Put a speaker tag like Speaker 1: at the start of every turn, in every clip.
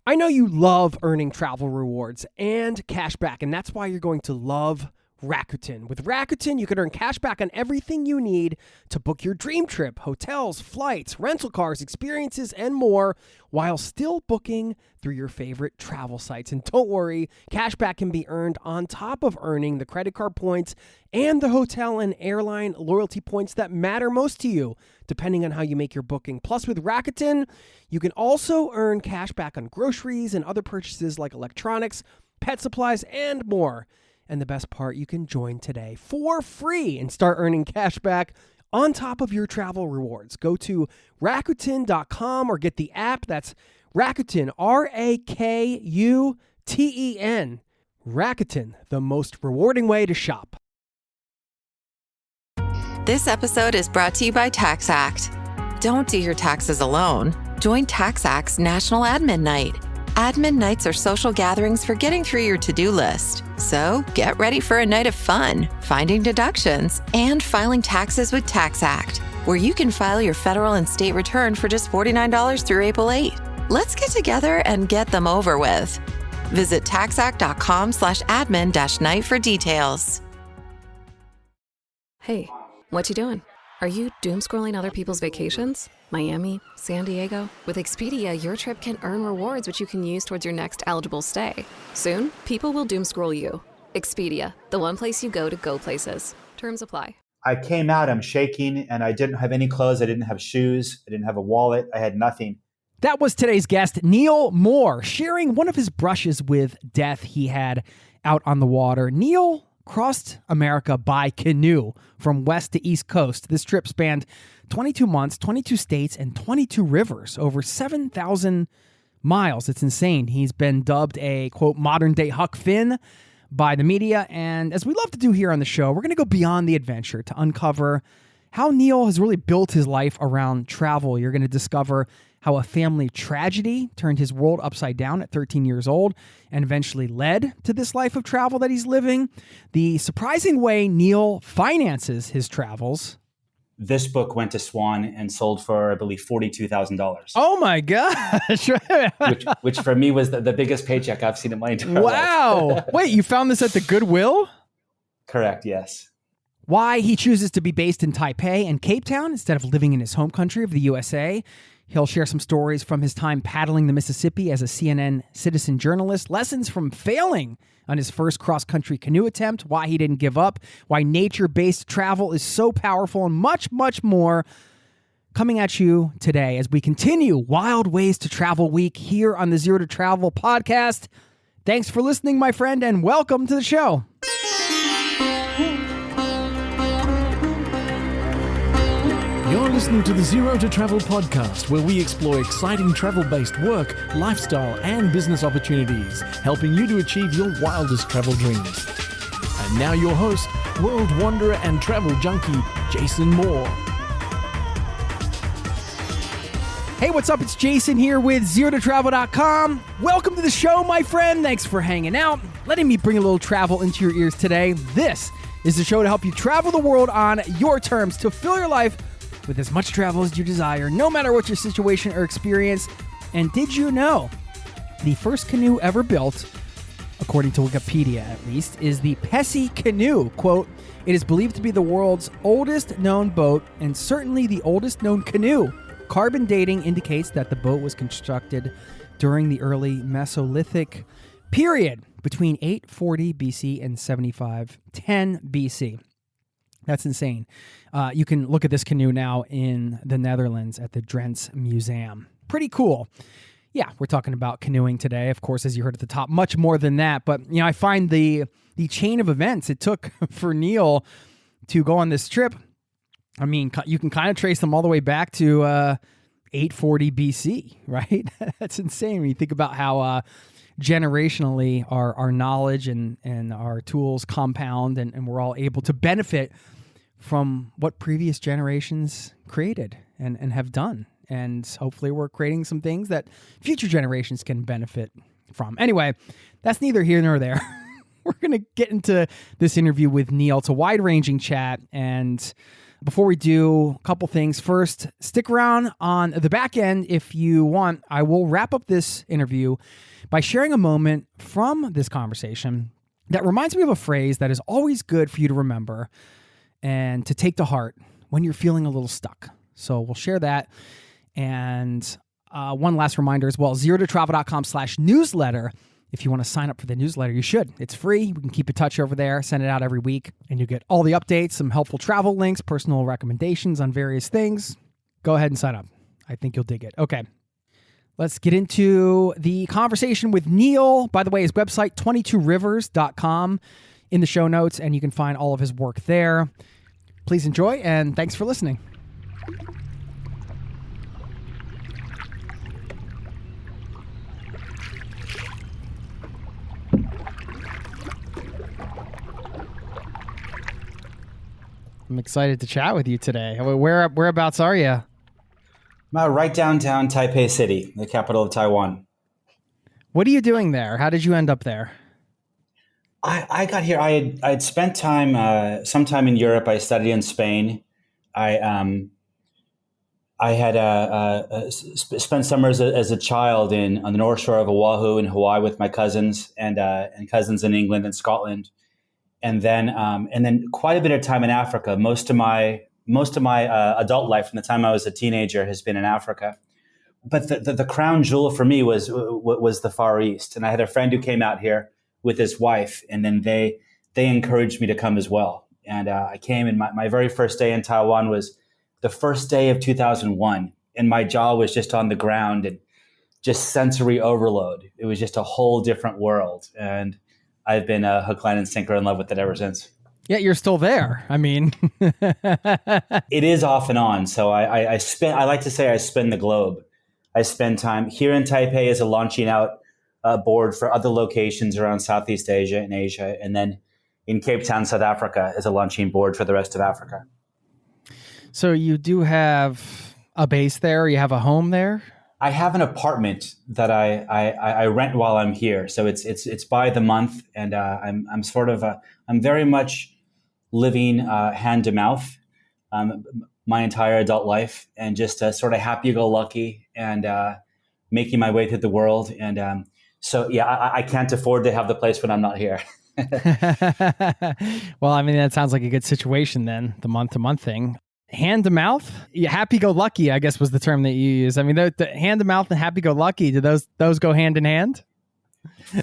Speaker 1: I know you love earning travel rewards and cash back, and that's why you're going to love Rakuten. With Rakuten, you can earn cash back on everything you need to book your dream trip, hotels, flights, rental cars, experiences, and more, while still booking through your favorite travel sites. And don't worry, cash back can be earned on top of earning the credit card points and the hotel and airline loyalty points that matter most to you, depending on how you make your booking. Plus, with Rakuten, you can also earn cash back on groceries and other purchases like electronics, pet supplies, and more. And the best part, you can join today for free and start earning cash back on top of your travel rewards. Go to Rakuten.com or get the app. That's Rakuten, Rakuten. Rakuten, the most rewarding way to shop.
Speaker 2: This episode is brought to you by TaxAct. Don't do your taxes alone. Join TaxAct's National Admin Night. Admin nights are social gatherings for getting through your to-do list. So get ready for a night of fun, finding deductions, and filing taxes with TaxAct, where you can file your federal and state return for just $49 through April 8. Let's get together and get them over with. Visit taxact.com/admin-night for details.
Speaker 3: Hey, what you doing? Are you doom scrolling other people's vacations? Miami, San Diego? With Expedia, your trip can earn rewards which you can use towards your next eligible stay. Soon, people will doom scroll you. Expedia, the one place you go to go places. Terms apply.
Speaker 4: I came out, I'm shaking, and I didn't have any clothes. I didn't have shoes. I didn't have a wallet. I had nothing.
Speaker 1: That was today's guest, Neal Moore, sharing one of his brushes with death he had out on the water. Neal crossed America by canoe from west to east coast. This trip spanned 22 months, 22 states, and 22 rivers, over 7,000 miles. It's insane. He's been dubbed a, quote, modern-day Huck Finn by the media. And as we love to do here on the show, we're going to go beyond the adventure to uncover how Neal has really built his life around travel. You're going to discover how a family tragedy turned his world upside down at 13 years old and eventually led to this life of travel that he's living. The surprising way Neal finances his travels.
Speaker 4: This book went to Swan and sold for, I believe, $42,000.
Speaker 1: Oh my gosh.
Speaker 4: which for me was the biggest paycheck I've seen in my entire life.
Speaker 1: Wow. Wait, you found this at the Goodwill?
Speaker 4: Correct, yes.
Speaker 1: Why he chooses to be based in Taipei and Cape Town instead of living in his home country of the USA. He'll share some stories from his time paddling the Mississippi as a CNN citizen journalist, lessons from failing on his first cross-country canoe attempt, why he didn't give up, why nature-based travel is so powerful, and much, much more coming at you today as we continue Wild Ways to Travel Week here on the Zero to Travel podcast. Thanks for listening, my friend, and welcome to the show.
Speaker 5: You're listening to the Zero to Travel podcast, where we explore exciting travel-based work, lifestyle, and business opportunities, helping you to achieve your wildest travel dreams. And now your host, world wanderer and travel junkie, Jason Moore.
Speaker 1: Hey, what's up? It's Jason here with ZeroToTravel.com. Welcome to the show, my friend. Thanks for hanging out, letting me bring a little travel into your ears today. This is the show to help you travel the world on your terms, to fill your life with as much travel as you desire, no matter what your situation or experience. And did you know the first canoe ever built, according to Wikipedia at least, is the Pessie canoe? Quote, it is believed to be the world's oldest known boat and certainly the oldest known canoe. Carbon dating indicates that the boat was constructed during the early Mesolithic period between 840 BC and 7510 BC. That's insane. You can look at this canoe now in the Netherlands at the Drents Museum. Pretty cool. Yeah, we're talking about canoeing today, of course, as you heard at the top, much more than that. But, you know, I find the chain of events it took for Neal to go on this trip, I mean, you can kind of trace them all the way back to 840 BC, right? That's insane when you think about how generationally our knowledge and our tools compound and we're all able to benefit from what previous generations created and have done. And hopefully we're creating some things that future generations can benefit from. Anyway, that's neither here nor there. We're going to get into this interview with Neal. It's a wide-ranging chat, and Before we do, a couple things. First, stick around on the back end if you want. I will wrap up this interview by sharing a moment from this conversation that reminds me of a phrase that is always good for you to remember and to take to heart when you're feeling a little stuck. So we'll share that. And one last reminder as well, zerototravel.com/newsletter. If you want to sign up for the newsletter, you should. It's free. We can keep in touch over there, send it out every week, and you get all the updates, some helpful travel links, personal recommendations on various things. Go ahead and sign up. I think you'll dig it. Okay. Let's get into the conversation with Neal. By the way, his website, 22rivers.com, in the show notes, and you can find all of his work there. Please enjoy, and thanks for listening. I'm excited to chat with you today. Whereabouts are you?
Speaker 4: I'm right downtown Taipei City, the capital of Taiwan.
Speaker 1: What are you doing there? How did you end up there?
Speaker 4: I got here. I had spent some time in Europe. I studied in Spain. I had spent summers as a child on the North Shore of Oahu in Hawaii with my cousins and cousins in England and Scotland. And then quite a bit of time in Africa. Most of my adult life, from the time I was a teenager, has been in Africa. But the crown jewel for me was the Far East. And I had a friend who came out here with his wife, and then they encouraged me to come as well. And I came, and my very first day in Taiwan was the first day of 2001, and my jaw was just on the ground and just sensory overload. It was just a whole different world, and I've been hook, line, and sinker in love with it ever since.
Speaker 1: Yeah, you're still there. I mean,
Speaker 4: it is off and on. So I like to say I spin the globe. I spend time here in Taipei as a launching out board for other locations around Southeast Asia and Asia, and then in Cape Town, South Africa, as a launching board for the rest of Africa.
Speaker 1: So you do have a base there? You have a home there?
Speaker 4: I have an apartment that I rent while I'm here, so it's by the month, and I'm very much living hand to mouth my entire adult life, and just sort of happy-go-lucky and making my way through the world. And so I can't afford to have the place when I'm not here.
Speaker 1: Well, I mean, that sounds like a good situation then, the month-to-month thing. Hand to mouth? Yeah, happy-go-lucky, I guess, was the term that you use. I mean, the hand to mouth and happy-go-lucky, do those go hand in hand?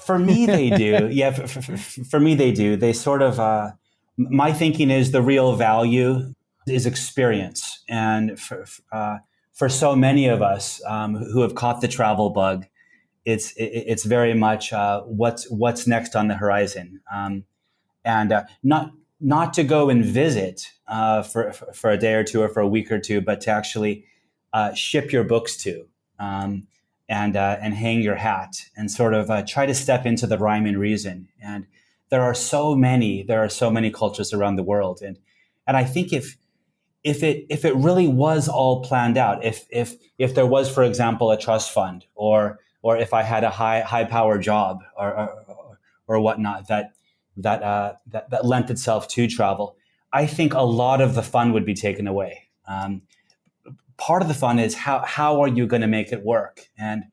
Speaker 4: For me, they do. Yeah, for me, they do. They sort of, my thinking is the real value is experience. And for so many of us who have caught the travel bug, it's very much what's next on the horizon. And not to go and visit for a day or two or for a week or two, but to actually ship your books to and hang your hat and sort of try to step into the rhyme and reason. And there are so many cultures around the world, and I think if it really was all planned out, if there was, for example, a trust fund, or if I had a high power job or whatnot that lent itself to travel, I think a lot of the fun would be taken away. Part of the fun is how are you going to make it work? And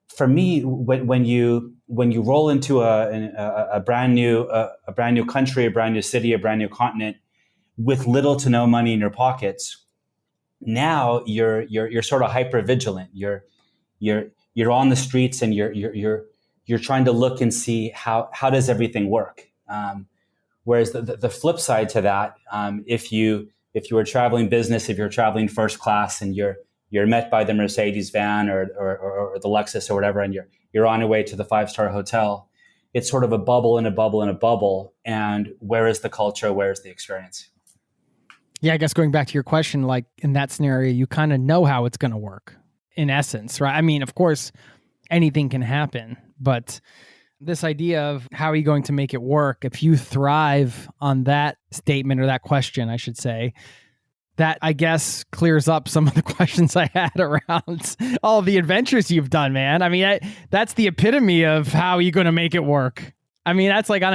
Speaker 4: for me, when you roll into a brand new country, a brand new city, a brand new continent with little to no money in your pockets, now you're sort of hyper vigilant. You're on the streets, and you're trying to look and see how does everything work. Whereas the flip side to that, if you are traveling business, if you're traveling first class, and you're met by the Mercedes van or the Lexus or whatever, and you're on your way to the 5-star hotel, it's sort of a bubble and a bubble and a bubble. And where is the culture? Where is the experience?
Speaker 1: Yeah, I guess going back to your question, like in that scenario, you kind of know how it's going to work in essence, right? I mean, of course, anything can happen, but this idea of how are you going to make it work, if you thrive on that statement, or that question, I should say, that I guess clears up some of the questions I had around all the adventures you've done, man. I mean, that's the epitome of how are you going to make it work. I mean, that's like on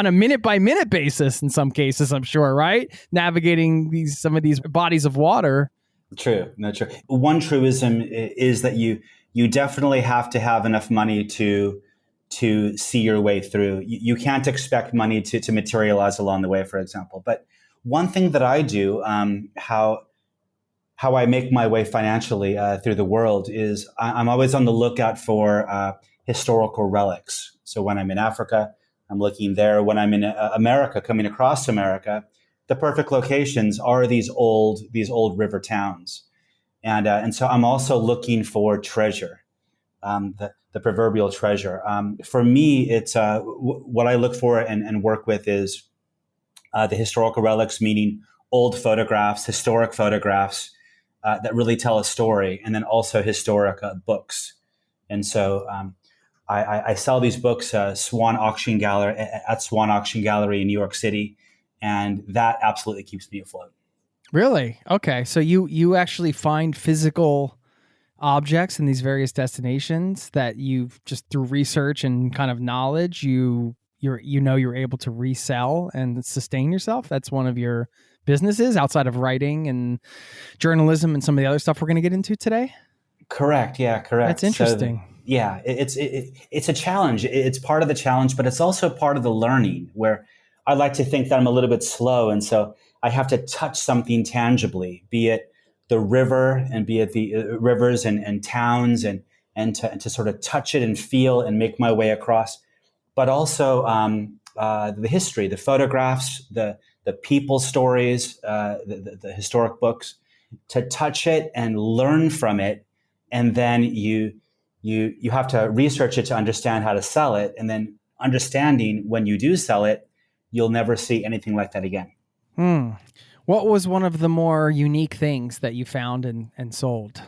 Speaker 1: a minute by minute basis in some cases, I'm sure, right? Navigating some of these bodies of water.
Speaker 4: True. No, true. One truism is that you definitely have to have enough money to see your way through. You can't expect money to materialize along the way, for example. But one thing that I do, how I make my way financially through the world is I'm always on the lookout for historical relics. So when I'm in Africa, I'm looking there. When I'm in America, coming across America, the perfect locations are these old river towns, and so I'm also looking for treasure, the proverbial treasure. For me, it's what I look for and work with is the historical relics, meaning old photographs, historic photographs that really tell a story, and then also historic books. And so I sell these books at Swan Auction Gallery in New York City. And that absolutely keeps me afloat.
Speaker 1: Really? Okay. So you actually find physical objects in these various destinations that you've just through research and kind of knowledge, you're able to resell and sustain yourself. That's one of your businesses outside of writing and journalism and some of the other stuff we're going to get into today.
Speaker 4: Correct. Yeah, correct.
Speaker 1: That's interesting.
Speaker 4: So, yeah, it's a challenge. It's part of the challenge, but it's also part of the learning where I like to think that I'm a little bit slow. And so I have to touch something tangibly, be it the river and be it the rivers and towns and to sort of touch it and feel and make my way across. But also the history, the photographs, the people stories, the historic books, to touch it and learn from it. And then you have to research it to understand how to sell it. And then understanding when you do sell it, you'll never see anything like that again.
Speaker 1: What was one of the more unique things that you found and sold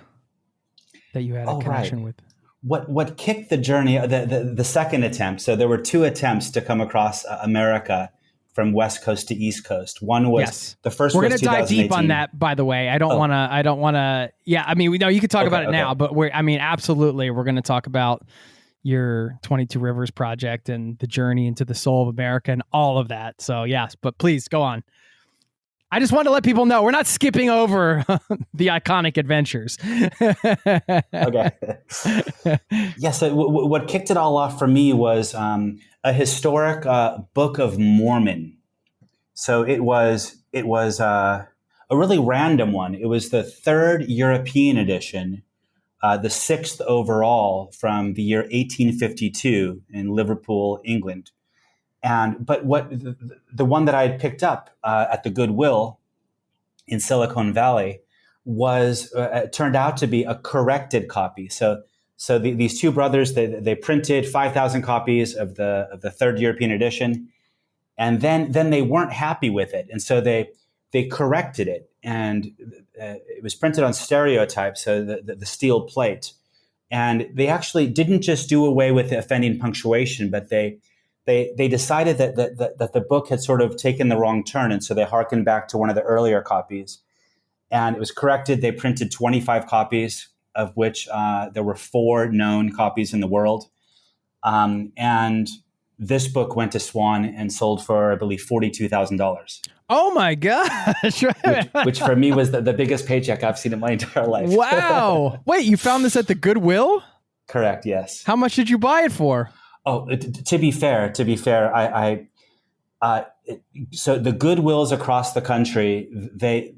Speaker 1: that you had a connection with?
Speaker 4: What kicked the journey, the second attempt, so there were two attempts to come across America from West Coast to East Coast. One was the first.
Speaker 1: We're going to dive deep on that, by the way. I don't want to. Yeah, I mean, we know you could talk about it now, but absolutely, we're going to talk about your 22 Rivers project and the journey into the soul of America and all of that. So yes, but please go on. I just want to let people know we're not skipping over the iconic adventures.
Speaker 4: Okay. Yeah. So what kicked it all off for me was a historic Book of Mormon. So it was a really random one. It was the third European edition, the sixth overall from the year 1852 in Liverpool, England. But the one that I had picked up at the Goodwill in Silicon Valley was turned out to be a corrected copy. So these two brothers, they printed 5,000 copies of the third European edition, and then they weren't happy with it, and so they corrected it, and it was printed on stereotype, so the steel plate, and they actually didn't just do away with the offending punctuation, but they decided that the book had sort of taken the wrong turn, and so they harkened back to one of the earlier copies, and it was corrected. They printed 25 copies, of which there were 4 known copies in the world, and this book went to Swan and sold for, I believe, $42,000.
Speaker 1: Oh my gosh!
Speaker 4: which for me was the biggest paycheck I've seen in my entire life. Wow!
Speaker 1: Wait, you found this at the Goodwill?
Speaker 4: Correct. Yes.
Speaker 1: How much did you buy it for?
Speaker 4: Oh, to be fair, so the Goodwills across the country, they've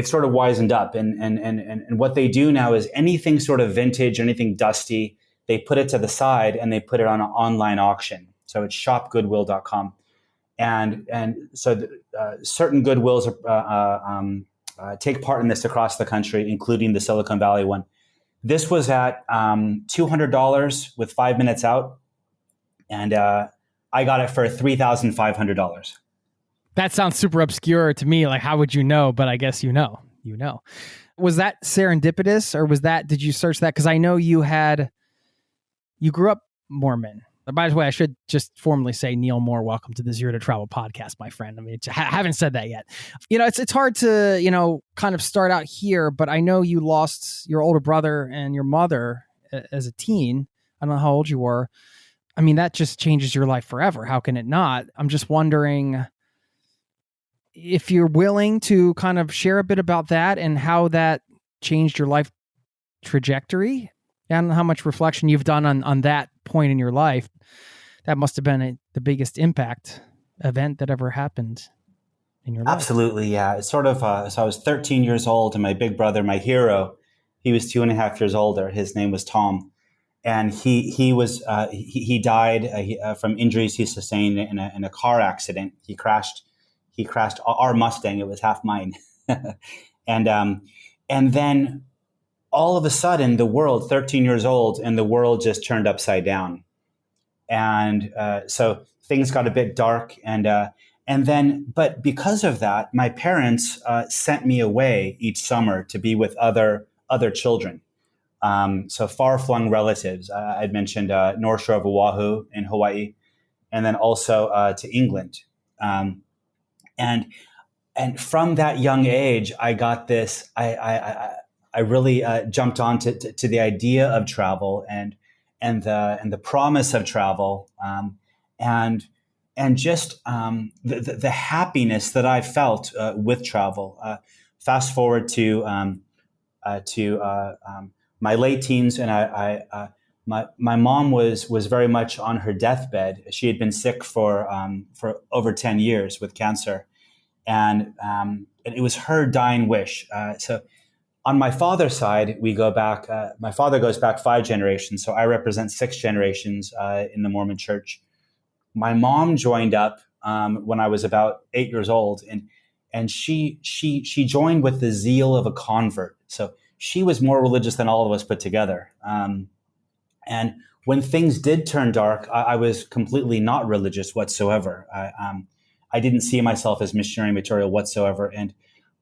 Speaker 4: sort of wisened up, and what they do now is anything sort of vintage, anything dusty, they put it to the side and they put it on an online auction. So it's shopgoodwill.com, and so certain Goodwills take part in this across the country, including the Silicon Valley one. This was at $200 with 5 minutes out, and I got it for $3,500.
Speaker 1: That sounds super obscure to me. Like, how would you know? But I guess you know. Was that serendipitous, or did you search that? Because I know you grew up Mormon. By the way, I should just formally say, Neal Moore, welcome to the Zero to Travel podcast, my friend. I mean, I haven't said that yet. It's hard to, kind of start out here, but I know you lost your older brother and your mother as a teen. I don't know how old you were. I mean, that just changes your life forever. How can it not? I'm just wondering if you're willing to kind of share a bit about that and how that changed your life trajectory and how much reflection you've done on that point in your life. That must have been the biggest impact event that ever happened in your life.
Speaker 4: Absolutely, yeah. It's sort of, so I was 13 years old, and my big brother, my hero, he was 2.5 years older. His name was Tom. And he died from injuries he sustained in a car accident. He crashed our Mustang. It was half mine. And then all of a sudden, the world, 13 years old, and the world just turned upside down. And so things got a bit dark. But because of that, my parents sent me away each summer to be with other children. So far-flung relatives. I'd mentioned North Shore of Oahu in Hawaii, and then also to England. And from that young age, I got this. I really jumped on to the idea of travel and the promise of travel, and just the happiness that I felt with travel. Fast forward to my late teens, and my mom was very much on her deathbed. She had been sick for over 10 years with cancer, and it was her dying wish. So on my father's side, we go back. My father goes back 5 generations, so I represent 6 generations in the Mormon Church. My mom joined up when I was about 8 years old, and she joined with the zeal of a convert. So she was more religious than all of us put together. And when things did turn dark, I was completely not religious whatsoever. I didn't see myself as missionary material whatsoever.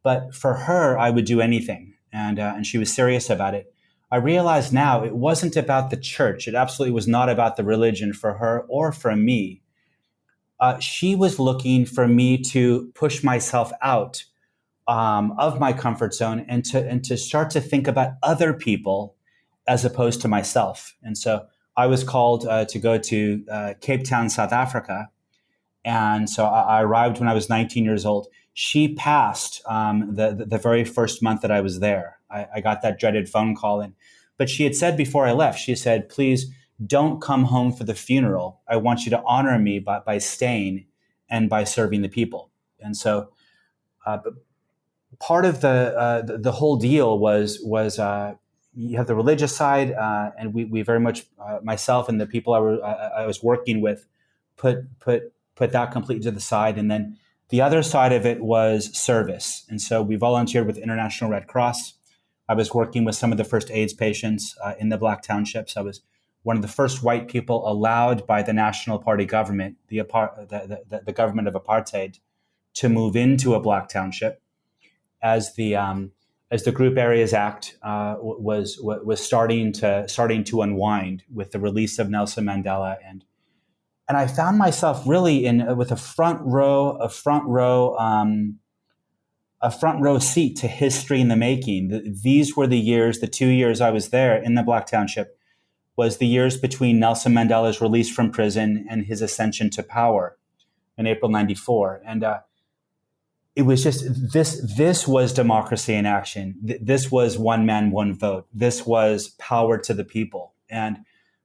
Speaker 4: But for her, I would do anything. And she was serious about it. I realize now it wasn't about the church. It absolutely was not about the religion for her or for me. She was looking for me to push myself out of my comfort zone and to start to think about other people as opposed to myself. And so I was called to go to Cape Town, South Africa. And so I arrived when I was 19 years old. She passed the very first month that I was there. I got that dreaded phone call. But she had said before I left, she said, please don't come home for the funeral. I want you to honor me by staying and by serving the people. And so part of the whole deal was you have the religious side, and we very much myself and the people I was working with put that completely to the side, and then the other side of it was service. And so we volunteered with International Red Cross. I was working with some of the first AIDS patients in the Black Townships. I was one of the first white people allowed by the National Party government, the government of apartheid, to move into a Black township as the Group Areas Act was starting to unwind with the release of Nelson Mandela, and I found myself really with a front row seat to history in the making. These were the years, the 2 years I was there in the Black Township, was the years between Nelson Mandela's release from prison and his ascension to power in April '94, and it was just this was democracy in action. This was one man, one vote. This was power to the people. And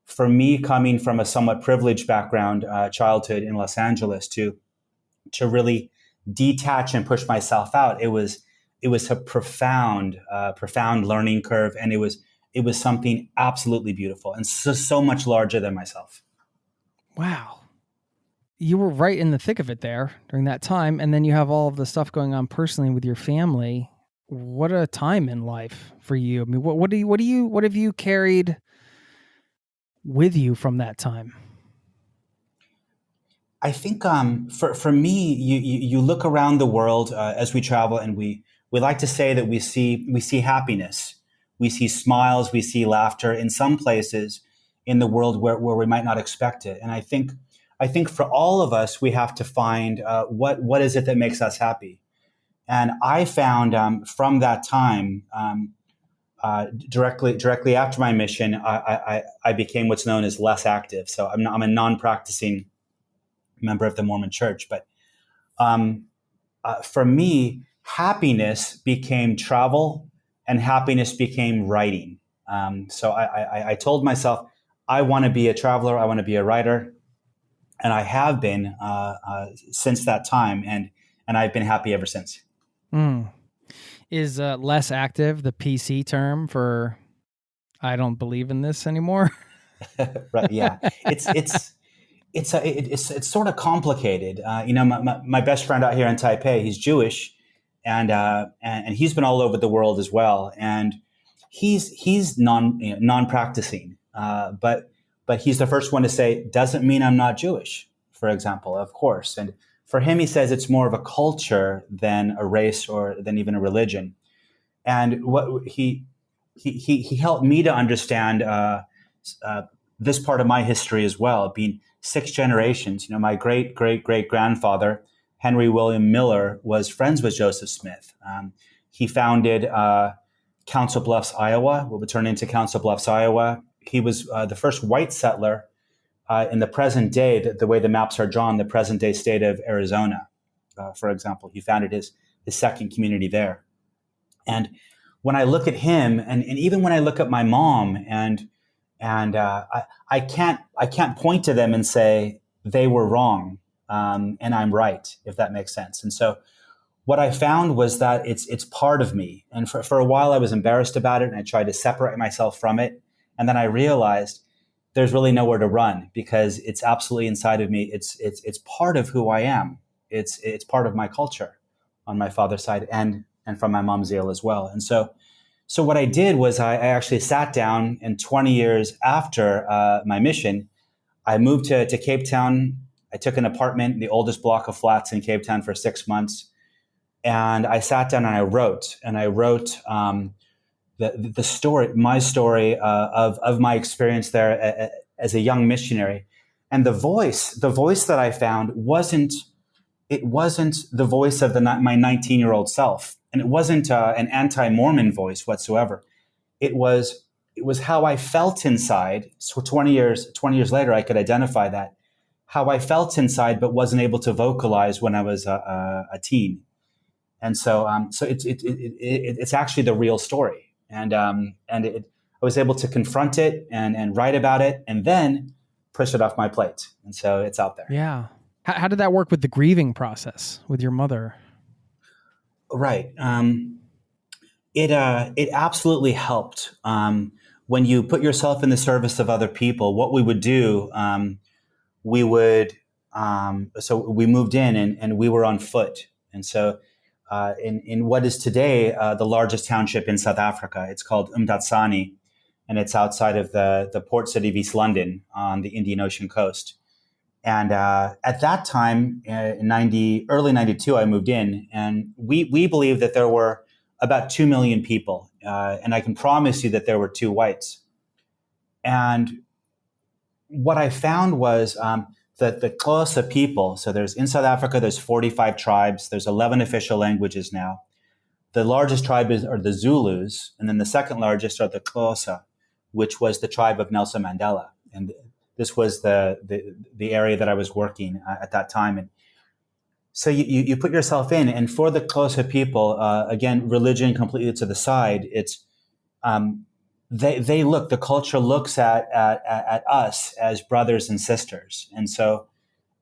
Speaker 4: for me, coming from a somewhat privileged background, childhood in Los Angeles, to really detach and push myself out, it was a profound learning curve, and it was something absolutely beautiful and so much larger than myself.
Speaker 1: Wow. You were right in the thick of it there during that time. And then you have all of the stuff going on personally with your family. What a time in life for you. I mean, what have you carried with you from that time?
Speaker 4: I think for me, you look around the world as we travel, and we like to say that we see happiness, we see smiles, we see laughter in some places in the world where we might not expect it. And I think for all of us, we have to find what is it that makes us happy. And I found from that time directly after my mission, I became what's known as less active. So I'm a non-practicing member of the Mormon Church. But for me, happiness became travel, and happiness became writing. So I told myself, I want to be a traveler. I want to be a writer, and I have been since that time, and I've been happy ever since.
Speaker 1: Is less active the PC term for I don't believe in this anymore?
Speaker 4: Right? Yeah, it's sort of complicated. My best friend out here in Taipei, he's Jewish, and he's been all over the world as well, and he's non-practicing, but he's the first one to say, doesn't mean I'm not Jewish, for example, of course. And for him, he says it's more of a culture than a race or than even a religion. And what he helped me to understand this part of my history as well, being 6 generations. My great grandfather, Henry William Miller, was friends with Joseph Smith. He founded Council Bluffs, Iowa, what would turn into Council Bluffs, Iowa. He was the first white settler in the present day, the way the maps are drawn, the present day state of Arizona, for example. He founded his second community there. And when I look at him, and even when I look at my mom, and I can't point to them and say they were wrong and I'm right, if that makes sense. And so what I found was that it's part of me. And for a while I was embarrassed about it, and I tried to separate myself from it. And then I realized there's really nowhere to run, because it's absolutely inside of me. It's part of who I am. It's part of my culture on my father's side, and from my mom's Yale as well. And so what I did was I actually sat down, and 20 years after my mission, I moved to Cape Town. I took an apartment, the oldest block of flats in Cape Town, for 6 months. And I sat down and I wrote the story, my story of my experience there as a young missionary. And the voice that I found wasn't the voice of my 19-year-old self. And it wasn't an anti-Mormon voice whatsoever. It was how I felt inside. So 20 years later, I could identify that, how I felt inside, but wasn't able to vocalize when I was a teen. And so it's actually the real story. And I was able to confront it and write about it, and then push it off my plate. And so it's out there.
Speaker 1: Yeah. How did that work with the grieving process with your mother?
Speaker 4: Right. It absolutely helped. When you put yourself in the service of other people, what we would do, so we moved in and we were on foot. And so in what is today the largest township in South Africa, it's called Umtatsani, and it's outside of the port city of East London on the Indian Ocean coast. And at that time, in early 92, I moved in, and we believed that there were about 2 million people. And I can promise you that there were 2 whites. And what I found was that the Xhosa people, so in South Africa, there's 45 tribes. There's 11 official languages now. The largest tribe are the Zulus, and then the second largest are the Xhosa, which was the tribe of Nelson Mandela. And this was the area that I was working at that time. And so you put yourself in, and for the Xhosa people, again, religion completely to the side. It's the culture looks at us as brothers and sisters. And so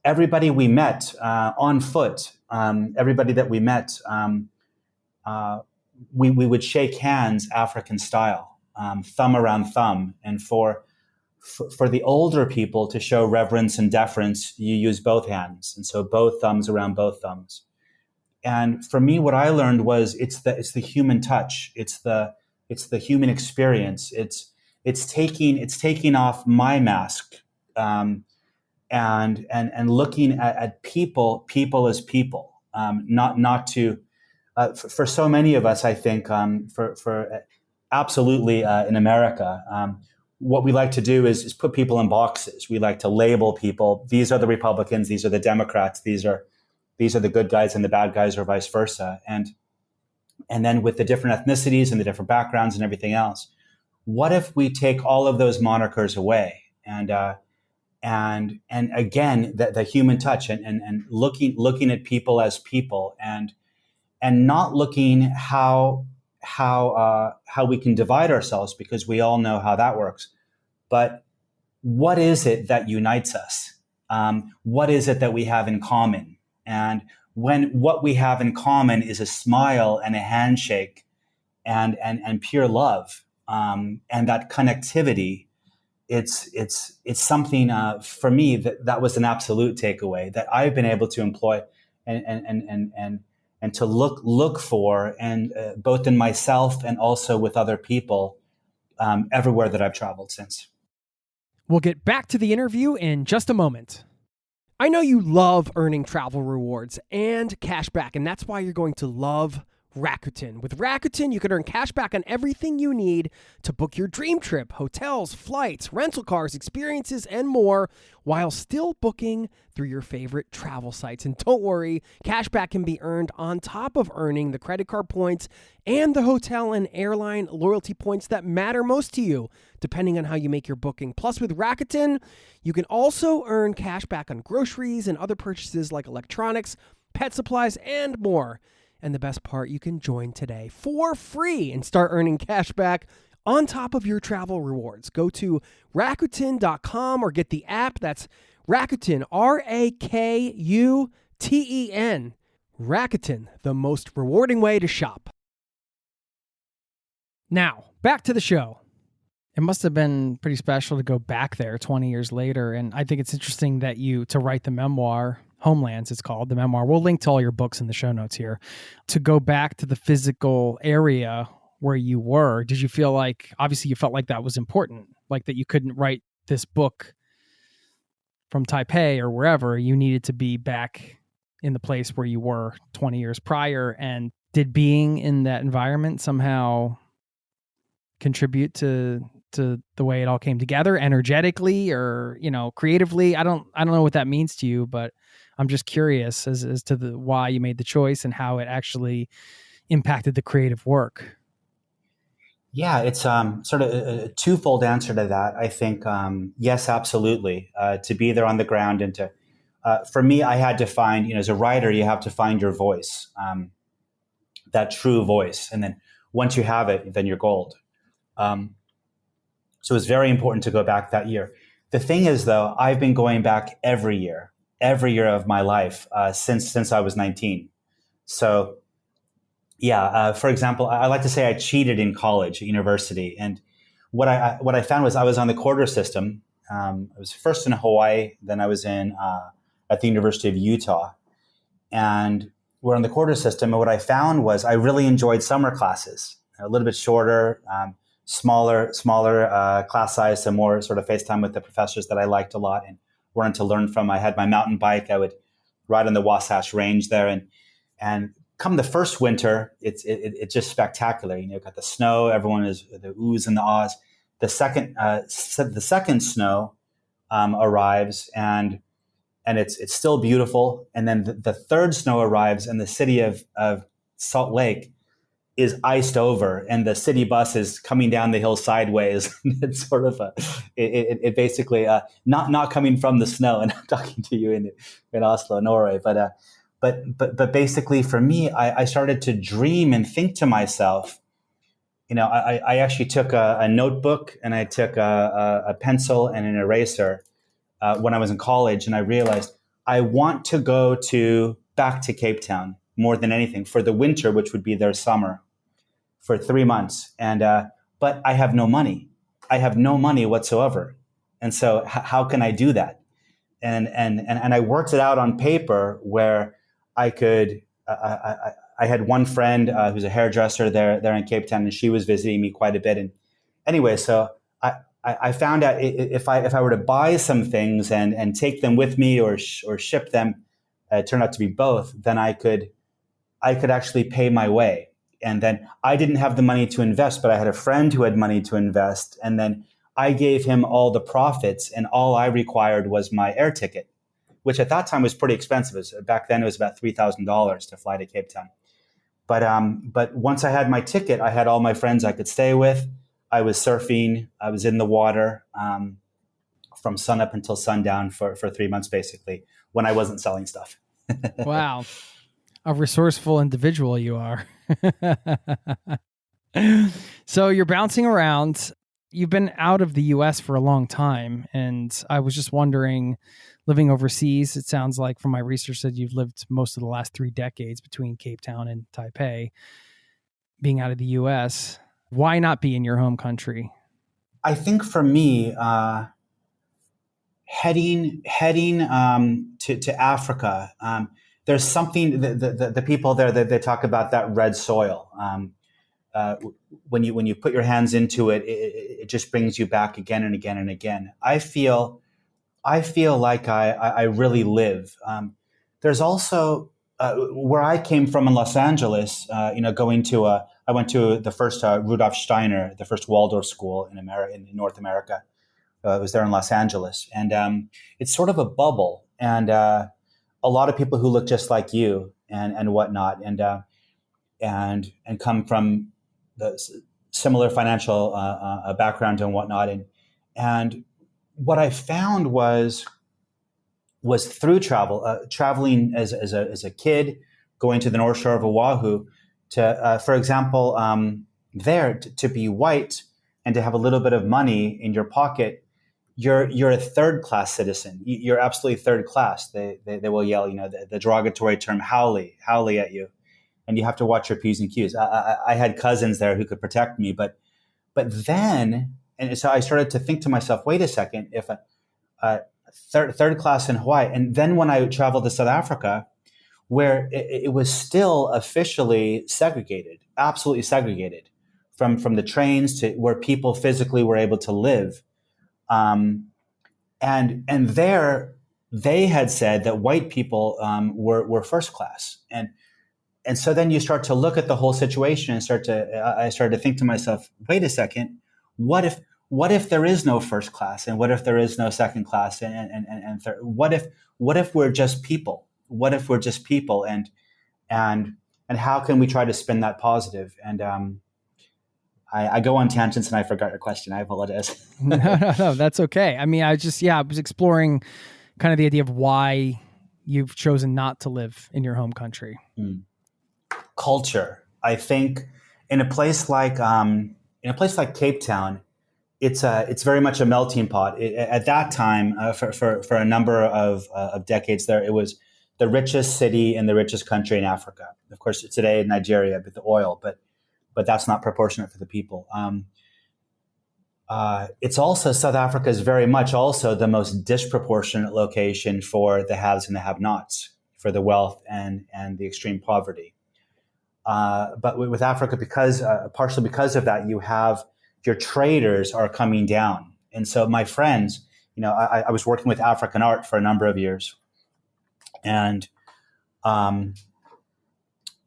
Speaker 4: everybody we met on foot, everybody that we met, we would shake hands African style, thumb around thumb. And for the older people to show reverence and deference, you use both hands. And so both thumbs around both thumbs. And for me, what I learned was it's the human touch. It's the human experience. It's taking off my mask, and looking at people as people, not to, for so many of us, I think, for absolutely in America, what we like to do is put people in boxes. We like to label people. These are the Republicans. These are the Democrats. These are the good guys and the bad guys, or vice versa. And and then with the different ethnicities and the different backgrounds and everything else, what if we take all of those monikers away and again the human touch and looking at people as people and not looking how we can divide ourselves, because we all know how that works, but what is it that unites us? What is it that we have in common? And when what we have in common is a smile and a handshake and pure love, and that connectivity, it's something for me that was an absolute takeaway that I've been able to employ and to look for, and both in myself and also with other people everywhere that I've traveled since.
Speaker 1: We'll get back to the interview in just a moment. I know you love earning travel rewards and cash back, and that's why you're going to love Rakuten. With Rakuten, you can earn cash back on everything you need to book your dream trip, hotels, flights, rental cars, experiences, and more, while still booking through your favorite travel sites. And don't worry, cash back can be earned on top of earning the credit card points and the hotel and airline loyalty points that matter most to you, depending on how you make your booking. Plus, with Rakuten, you can also earn cash back on groceries and other purchases like electronics, pet supplies, and more. And the best part, you can join today for free and start earning cash back on top of your travel rewards. Go to Rakuten.com or get the app. That's Rakuten, Rakuten. Rakuten, the most rewarding way to shop. Now, back to the show. It must have been pretty special to go back there 20 years later. And I think it's interesting that to write the memoir, Homelands, it's called, the memoir. We'll link to all your books in the show notes here. To go back to the physical area where you were, did you feel like, obviously you felt like that was important, like that you couldn't write this book from Taipei or wherever, you needed to be back in the place where you were 20 years prior? And did being in that environment somehow contribute to the way it all came together energetically or, creatively? I don't know what that means to you, but I'm just curious as to why you made the choice and how it actually impacted the creative work.
Speaker 4: Yeah, it's sort of a twofold answer to that. I think, yes, absolutely. To be there on the ground and for me, I had to find, as a writer, you have to find your voice, that true voice. And then once you have it, then you're gold. So it was very important to go back that year. The thing is, though, I've been going back every year of my life since I was 19. So, for example, I like to say I cheated in college, at university, and what I found was I was on the quarter system. I was first in Hawaii, then I was at the University of Utah, and we're on the quarter system. And what I found was I really enjoyed summer classes, a little bit shorter, smaller class size, so more sort of FaceTime with the professors that I liked a lot and wanted to learn from. I had my mountain bike. I would ride on the Wasatch Range there, and come the first winter, it's just spectacular. You've got the snow. Everyone is the oohs and the ahs. The second snow arrives, and it's still beautiful. And then the third snow arrives, and the city of Salt Lake is iced over, and the city bus is coming down the hill sideways. It's sort of it basically not coming from the snow. And I'm talking to you in Oslo, Norway, but basically for me, I started to dream and think to myself. I actually took a notebook and I took a pencil and an eraser when I was in college, and I realized I want to go back to Cape Town more than anything for the winter, which would be their summer, for 3 months. And but I have no money. I have no money whatsoever. And so how can I do that? And I worked it out on paper where I could. I had one friend who's a hairdresser there in Cape Town, and she was visiting me quite a bit. And anyway, so I found out if I were to buy some things and take them with me or ship them, it turned out to be both, then I could actually pay my way. And then I didn't have the money to invest, but I had a friend who had money to invest. And then I gave him all the profits, and all I required was my air ticket, which at that time was pretty expensive. Back then it was about $3,000 to fly to Cape Town. But once I had my ticket, I had all my friends I could stay with. I was surfing. I was in the water from sun up until sundown for 3 months, basically, when I wasn't selling stuff.
Speaker 1: Wow. A resourceful individual you are. So you're bouncing around. You've been out of the U.S. for a long time. And I was just wondering, living overseas, it sounds like from my research that you've lived most of the last 3 decades between Cape Town and Taipei. Being out of the U.S., why not be in your home country?
Speaker 4: I think for me, heading to Africa, there's something, the people there, they talk about that red soil. When you put your hands into it, it just brings you back again and again and again. I feel like I really live. There's also where I came from in Los Angeles. I went to the first Rudolf Steiner, the first Waldorf school in North America. It was there in Los Angeles, and it's sort of a bubble, and a lot of people who look just like you and whatnot, and come from the similar financial background and whatnot, and what I found was through traveling as a kid, going to the North Shore of Oahu, to for example, there to be white and to have a little bit of money in your pocket. You're a third class citizen. You're absolutely third class. They will yell, the derogatory term "haole" at you, and you have to watch your P's and Q's. I had cousins there who could protect me, but then, and so I started to think to myself, wait a second, if a third class in Hawaii, and then when I traveled to South Africa, where it was still officially segregated, absolutely segregated, from the trains to where people physically were able to live. And there they had said that white people were first class, and so then you start to look at the whole situation and I started to think to myself, wait a second, what if there is no first class, and what if there is no second class, and third? What if we're just people? What if we're just people, and how can we try to spin that positive? And I go on tangents and I forgot your question. I apologize.
Speaker 1: No, that's okay. I mean, I was exploring kind of the idea of why you've chosen not to live in your home country.
Speaker 4: Culture. I think in a place like Cape Town, it's very much a melting pot. At that time, for a number of decades there, it was the richest city and the richest country in Africa. Of course, today Nigeria, with the oil, but that's not proportionate for the people. It's also, South Africa is very much also the most disproportionate location for the haves and the have-nots, for the wealth and the extreme poverty. But with Africa, partially because of that, you have your traders are coming down. And so my friends, I was working with African art for a number of years, and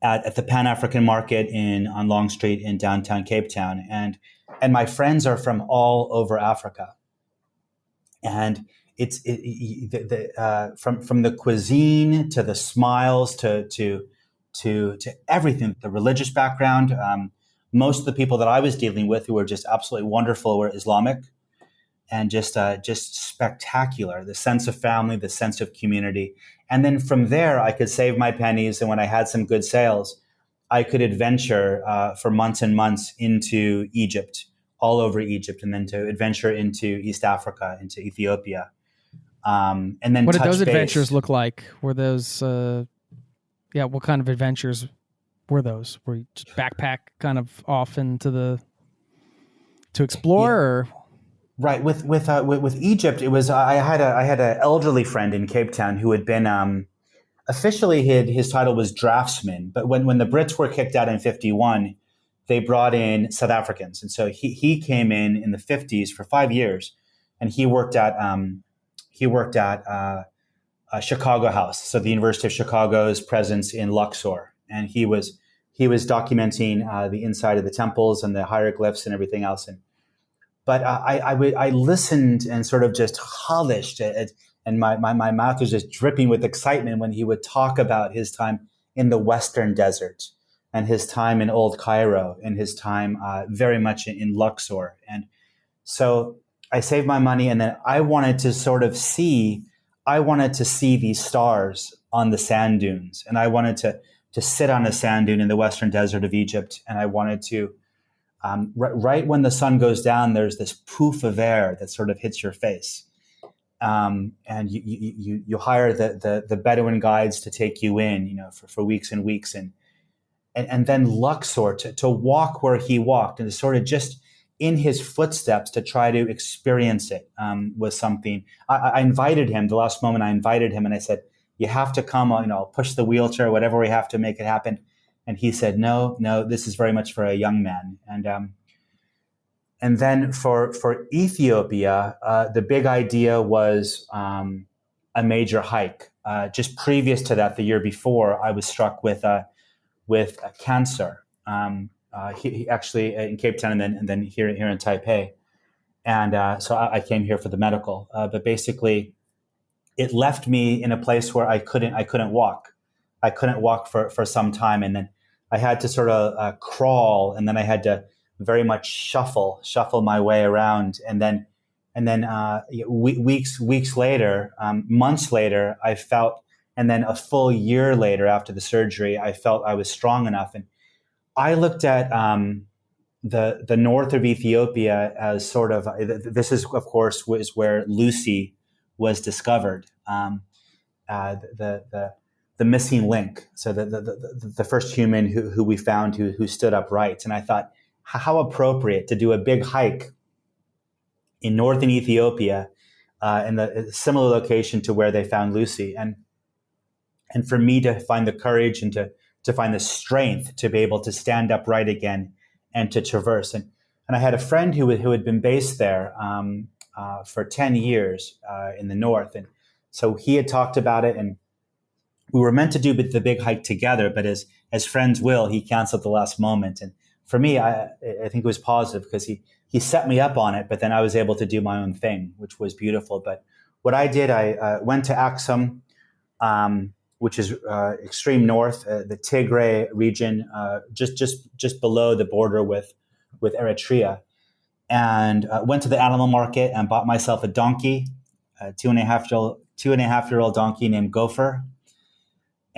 Speaker 4: at the Pan-African Market on Long Street in downtown Cape Town, and my friends are from all over Africa, and from the cuisine to the smiles to everything, the religious background. Most of the people that I was dealing with, who were just absolutely wonderful, were Islamic, and just spectacular. The sense of family, the sense of community. And then from there, I could save my pennies. And when I had some good sales, I could adventure for months and months into Egypt, all over Egypt, and then to adventure into East Africa, into Ethiopia. And then
Speaker 1: what did those adventures look like? Were those, what kind of adventures were those? Were you just backpack kind of off into to explore, or?
Speaker 4: Right. With Egypt, it was I had an elderly friend in Cape Town who had been officially his title was draftsman, but when the Brits were kicked out in 1951, they brought in South Africans, and so he came in the 1950s for 5 years, and he worked at Chicago House, so the University of Chicago's presence in Luxor, and he was documenting the inside of the temples and the hieroglyphs and everything else. But I listened and sort of just holished it, and my mouth was just dripping with excitement when he would talk about his time in the Western Desert and his time in Old Cairo and his time very much in Luxor. And so I saved my money, and then I wanted to see these stars on the sand dunes. And I wanted to sit on a sand dune in the western desert of Egypt. And I wanted to, right when the sun goes down, there's this poof of air that sort of hits your face. And you hire the Bedouin guides to take you in, for weeks and weeks. And then Luxor, to walk where he walked and to sort of just in his footsteps to try to experience it was something. I invited him, the last moment I invited him, and I said, you have to come, I'll push the wheelchair, whatever we have to make it happen. And he said, no, this is very much for a young man. And then for Ethiopia, the big idea was a major hike. Just previous to that, the year before, I was struck with a cancer. He actually in Cape Town and then here in Taipei. And so I came here for the medical. But basically, it left me in a place where I couldn't walk. I couldn't walk for some time, and then I had to sort of crawl, and then I had to very much shuffle my way around, and then weeks later, months later, I felt, and then a full year later after the surgery, I felt I was strong enough. And I looked at the north of Ethiopia as sort of, this is of course was where Lucy was discovered, the missing link. So the first human who we found who stood upright. And I thought, how appropriate to do a big hike in northern Ethiopia, in the similar location to where they found Lucy, and for me to find the courage and to find the strength to be able to stand upright again and to traverse. And I had a friend who had been based there for 10 years in the north, and so he had talked about it, and we were meant to do the big hike together, but as friends will, he canceled at the last moment. And for me, I think it was positive because he set me up on it, but then I was able to do my own thing, which was beautiful. But what I did, I went to Axum, which is extreme north, the Tigray region, just below the border with Eritrea, and went to the animal market and bought myself a donkey, a 2.5-year-old donkey named Gopher.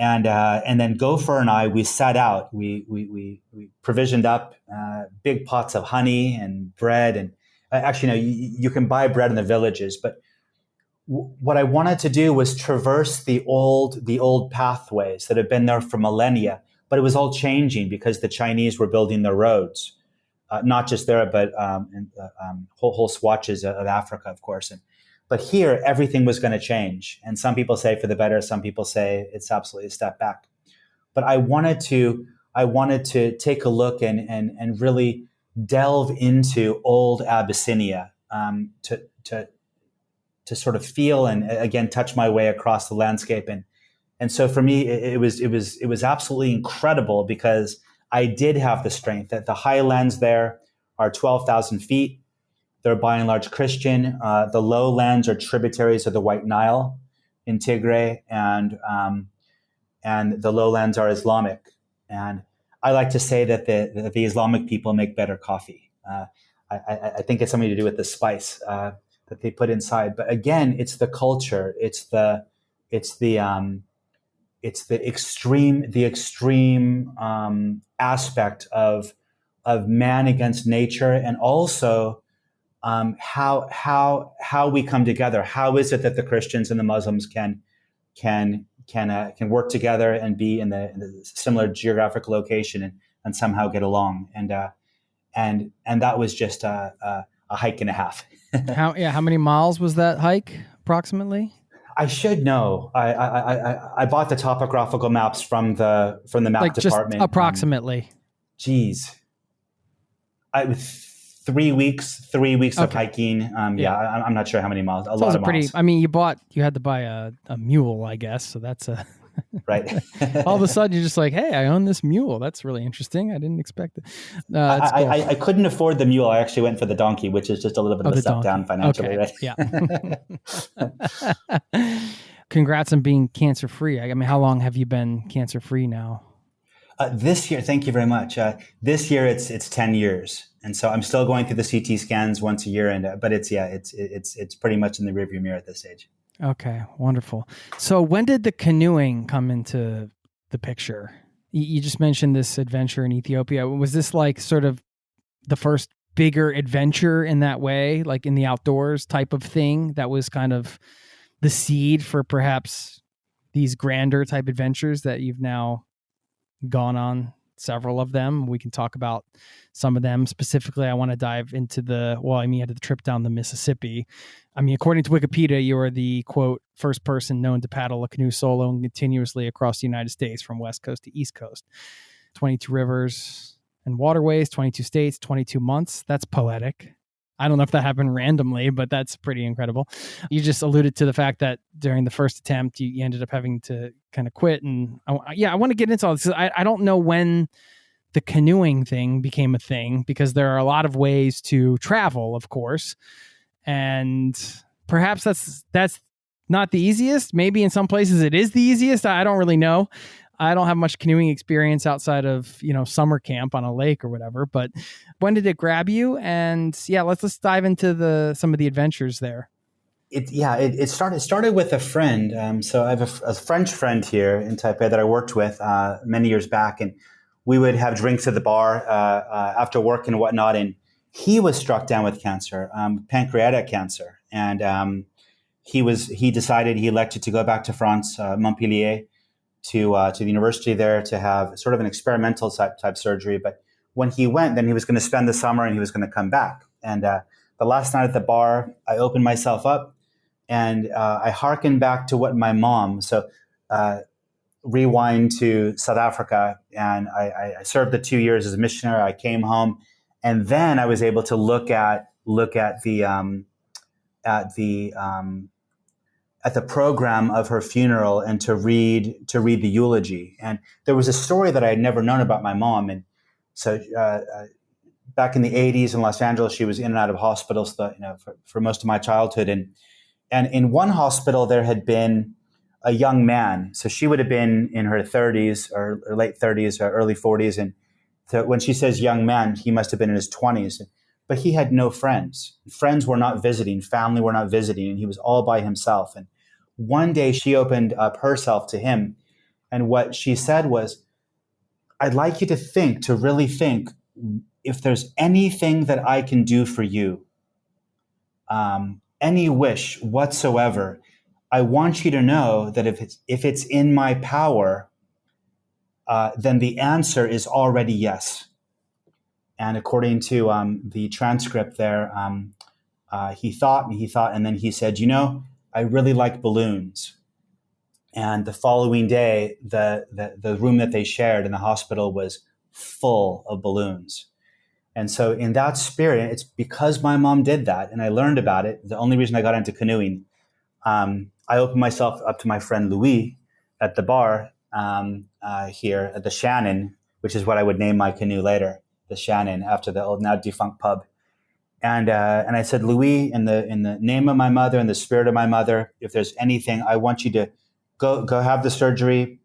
Speaker 4: And then Gopher and I, we set out. We provisioned up big pots of honey and bread. And actually, no, you can buy bread in the villages. But what I wanted to do was traverse the old pathways that have been there for millennia. But it was all changing because the Chinese were building their roads, not just there, but whole swatches of Africa, of course. But here, everything was going to change. And some people say for the better, some people say it's absolutely a step back. But I wanted to take a look and really delve into old Abyssinia, to sort of feel and again touch my way across the landscape. And so for me, it was absolutely incredible because I did have the strength. That the highlands there are 12,000 feet. They're by and large Christian. The lowlands are tributaries of the White Nile in Tigray, and the lowlands are Islamic. And I like to say that the Islamic people make better coffee. I think it's something to do with the spice that they put inside. But again, it's the culture. It's the extreme aspect of man against nature, and also how we come together. How is it that the Christians and the Muslims can work together and be in the similar geographic location and somehow get along? And that was just a hike and a half.
Speaker 1: How many miles was that hike approximately?
Speaker 4: I should know. I bought the topographical maps from the map department.
Speaker 1: Just approximately.
Speaker 4: I was 3 weeks of hiking. I'm not sure how many miles. A lot of miles.
Speaker 1: I mean, you had to buy a mule, I guess. So that's a
Speaker 4: right.
Speaker 1: All of a sudden, you're just like, hey, I own this mule. That's really interesting. I didn't expect it. Cool.
Speaker 4: I couldn't afford the mule. I actually went for the donkey, which is just a little bit of a step down financially.
Speaker 1: Okay.
Speaker 4: Right?
Speaker 1: Yeah. Congrats on being cancer free. I mean, how long have you been cancer free now?
Speaker 4: This year, thank you very much. This year, it's 10 years, and so I'm still going through the CT scans once a year, but it's pretty much in the rearview mirror at this stage.
Speaker 1: Okay, wonderful. So when did the canoeing come into the picture? You just mentioned this adventure in Ethiopia. Was this like sort of the first bigger adventure in that way, like in the outdoors type of thing that was kind of the seed for perhaps these grander type adventures that you've now gone on several of them? We can talk about some of them. Specifically, I want to dive into you had the trip down the Mississippi. I mean, according to Wikipedia, you are the, quote, first person known to paddle a canoe solo and continuously across the United States from West Coast to East Coast. 22 rivers and waterways, 22 states, 22 months. That's poetic. I don't know if that happened randomly, but that's pretty incredible. You just alluded to the fact that during the first attempt, you ended up having to kind of quit. And I want to get into all this. I don't know when the canoeing thing became a thing, because there are a lot of ways to travel, of course. And perhaps that's not the easiest. Maybe in some places it is the easiest. I don't really know. I don't have much canoeing experience outside of, summer camp on a lake or whatever, but when did it grab you? And let's dive into some of the adventures there.
Speaker 4: It started with a friend. So I have a French friend here in Taipei that I worked with many years back, and we would have drinks at the bar after work and whatnot. And he was struck down with cancer, pancreatic cancer. And he elected to go back to France, Montpellier, to the university there to have sort of an experimental type surgery. But when he went, then he was going to spend the summer and he was going to come back. And the last night at the bar, I opened myself up and I hearkened back to what my mom, rewind to South Africa, and I served the 2 years as a missionary. I came home, and then I was able to look at the program of her funeral and to read the eulogy. And there was a story that I had never known about my mom. And so back in the 80s in Los Angeles, she was in and out of hospitals for most of my childhood. And in one hospital, there had been a young man. So she would have been in her 30s or late 30s or early 40s. And so when she says young man, he must have been in his 20s. But he had no friends. Friends were not visiting. Family were not visiting. And he was all by himself. And one day she opened up herself to him. And what she said was, I'd like you to really think, if there's anything that I can do for you, any wish whatsoever, I want you to know that if it's in my power, then the answer is already yes. And according to the transcript there, he thought, and then he said, I really like balloons. And the following day, the room that they shared in the hospital was full of balloons. And so in that spirit, it's because my mom did that and I learned about it. The only reason I got into canoeing, I opened myself up to my friend Louis at the bar here at the Shannon, which is what I would name my canoe later, the Shannon, after the old now defunct pub. And I said, Louis, in the name of my mother and the spirit of my mother, if there's anything, I want you to go have the surgery,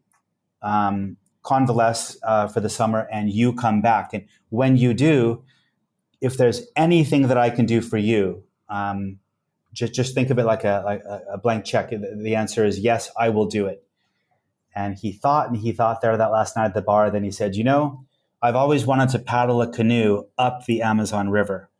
Speaker 4: convalesce for the summer, and you come back. And when you do, if there's anything that I can do for you, just think of it like a blank check. The answer is yes, I will do it. And he thought there that last night at the bar. Then he said, I've always wanted to paddle a canoe up the Amazon River.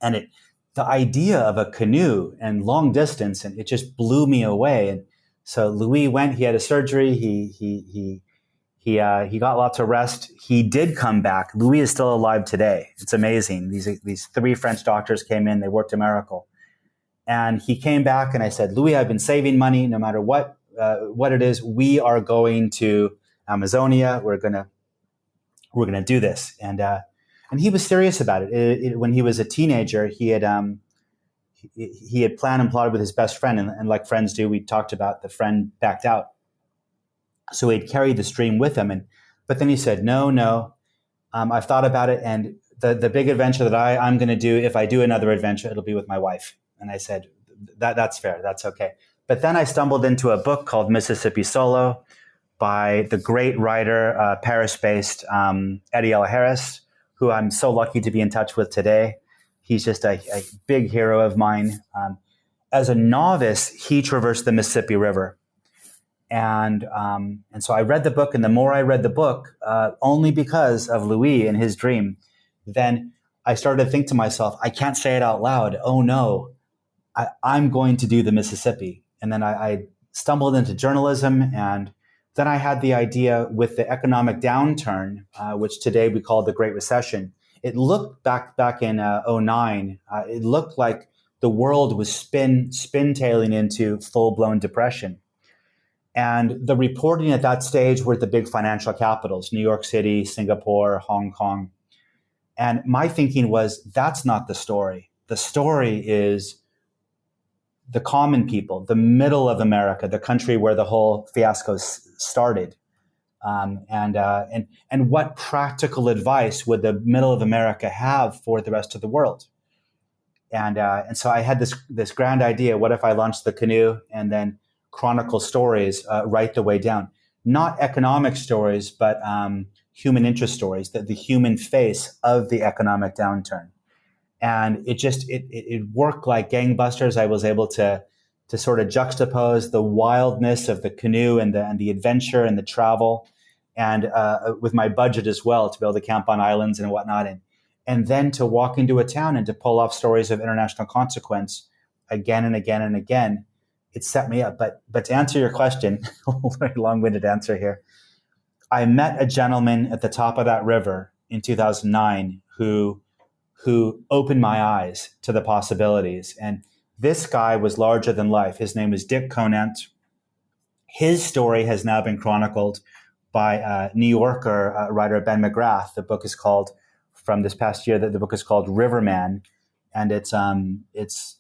Speaker 4: And the idea of a canoe and long distance, and it just blew me away. And so Louis went, he had a surgery. He got lots of rest. He did come back. Louis is still alive today. It's amazing. These 3 French doctors came in, they worked a miracle. And he came back and I said, Louis, I've been saving money no matter what it is. We are going to Amazonia. We're going to do this. And he was serious about it. When he was a teenager, he had planned and plotted with his best friend. And like friends do, we talked about the friend backed out. So he'd carried this dream with him. But then he said, no, I've thought about it. And the big adventure that I'm going to do, if I do another adventure, it'll be with my wife. And I said, that's fair. That's okay. But then I stumbled into a book called Mississippi Solo by the great writer, Paris-based Eddie L. Harris, who I'm so lucky to be in touch with today. He's just a big hero of mine. As a novice, he traversed the Mississippi River. And so I read the book, and the more I read the book, only because of Louis and his dream, then I started to think to myself, I can't say it out loud. Oh no, I'm going to do the Mississippi. And then I stumbled into journalism, and then I had the idea with the economic downturn, which today we call the Great Recession. It looked back in '09, it looked like the world was spin-tailing into full-blown depression. And the reporting at that stage were the big financial capitals, New York City, Singapore, Hong Kong. And my thinking was, that's not the story. The story is the common people, the middle of America, the country where the whole fiasco started. And what practical advice would the middle of America have for the rest of the world? And so I had this grand idea. What if I launched the Canoe and then chronicle stories right the way down? Not economic stories, but human interest stories, the human face of the economic downturn. And it worked like gangbusters. I was able to sort of juxtapose the wildness of the canoe and the adventure and the travel, and with my budget as well, to be able to camp on islands and whatnot, and then to walk into a town and to pull off stories of international consequence again and again and again. It set me up. But to answer your question, very long-winded answer here, I met a gentleman at the top of that river in 2009 who opened my eyes to the possibilities. And this guy was larger than life. His name was Dick Conant. His story has now been chronicled by New Yorker writer Ben McGrath. The book is called, from this past year, the book is called Riverman. And it's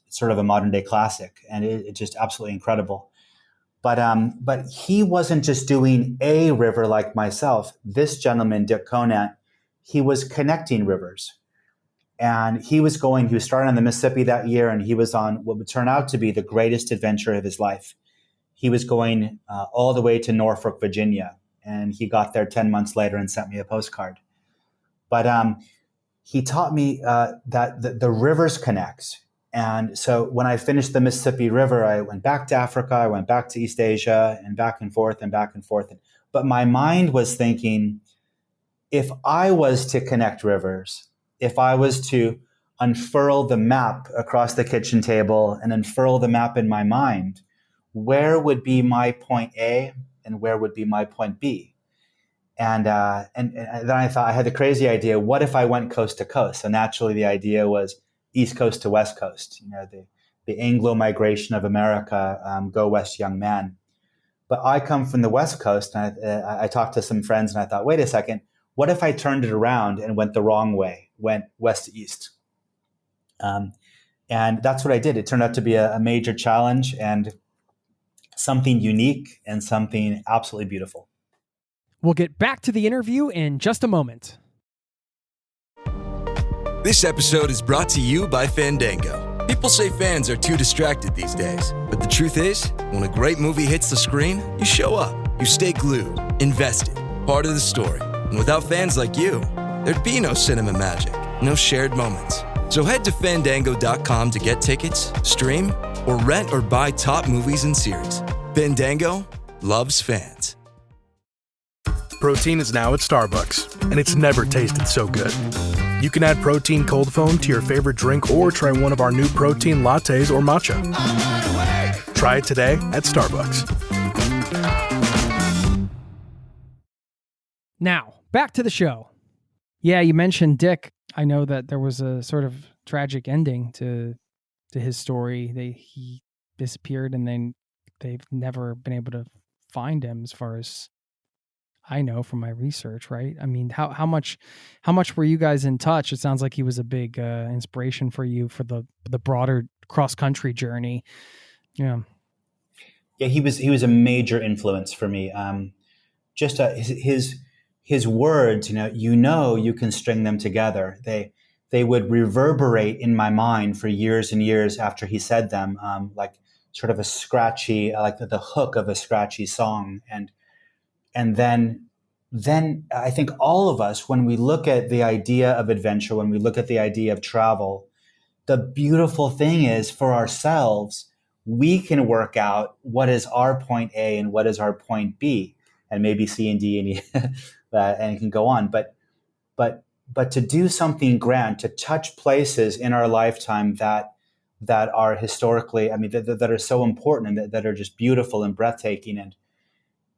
Speaker 4: sort of a modern day classic, and it's just absolutely incredible. But he wasn't just doing a river like myself. This gentleman, Dick Conant, he was connecting rivers. And he was starting on the Mississippi that year, and he was on what would turn out to be the greatest adventure of his life. He was going all the way to Norfolk, Virginia, and he got there 10 months later and sent me a postcard. But he taught me that the rivers connect. And so when I finished the Mississippi River, I went back to Africa, I went back to East Asia, and back and forth and back and forth. But my mind was thinking, if I was to connect rivers, if I was to unfurl the map across the kitchen table and unfurl the map in my mind, where would be my point A and where would be my point B? And then I thought, I had the crazy idea, what if I went coast to coast? So naturally the idea was East Coast to West Coast, the Anglo migration of America, go west, young man. But I come from the West Coast, and I talked to some friends, and I thought, wait a second, what if I turned it around and went the wrong way, went west to east? And that's what I did. It turned out to be a major challenge and something unique and something absolutely beautiful.
Speaker 1: We'll get back to the interview in just a moment.
Speaker 6: This episode is brought to you by Fandango. People say fans are too distracted these days, but the truth is, when a great movie hits the screen, you show up, you stay glued, invested, part of the story. And without fans like you, there'd be no cinema magic, no shared moments. So head to Fandango.com to get tickets, stream, or rent or buy top movies and series. Fandango loves fans.
Speaker 7: Protein is now at Starbucks, and it's never tasted so good. You can add protein cold foam to your favorite drink or try one of our new protein lattes or matcha. Try it today at Starbucks.
Speaker 1: Now, back to the show. Yeah, you mentioned Dick. I know that there was a sort of tragic ending to his story. He disappeared, and then they've never been able to find him, as far as I know from my research, right? I mean, how much were you guys in touch? It sounds like he was a big inspiration for you for the broader cross-country journey. Yeah.
Speaker 4: Yeah, he was a major influence for me. Just his words, you can string them together. They would reverberate in my mind for years and years after he said them, like sort of a scratchy, like the hook of a scratchy song. And then I think all of us, when we look at the idea of adventure, when we look at the idea of travel, the beautiful thing is for ourselves, we can work out what is our point A and what is our point B, and maybe C and D and E, and it can go on. But to do something grand, to touch places in our lifetime that are historically, I mean, that are so important and that are just beautiful and breathtaking,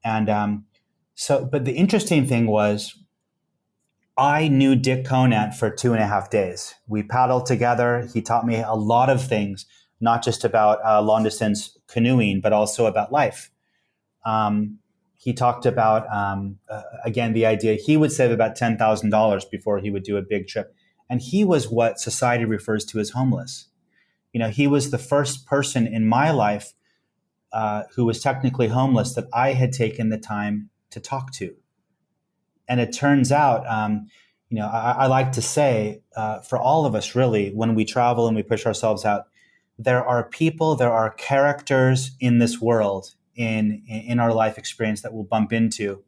Speaker 4: but the interesting thing was, I knew Dick Conant for 2.5 days. We paddled together. He taught me a lot of things, not just about long distance canoeing, but also about life. He talked about, again, the idea he would save about $10,000 before he would do a big trip. And he was what society refers to as homeless. He was the first person in my life who was technically homeless that I had taken the time to talk to. And it turns out, I like to say, for all of us, really, when we travel and we push ourselves out, there are people, there are characters in this world, in our life experience that we'll bump into,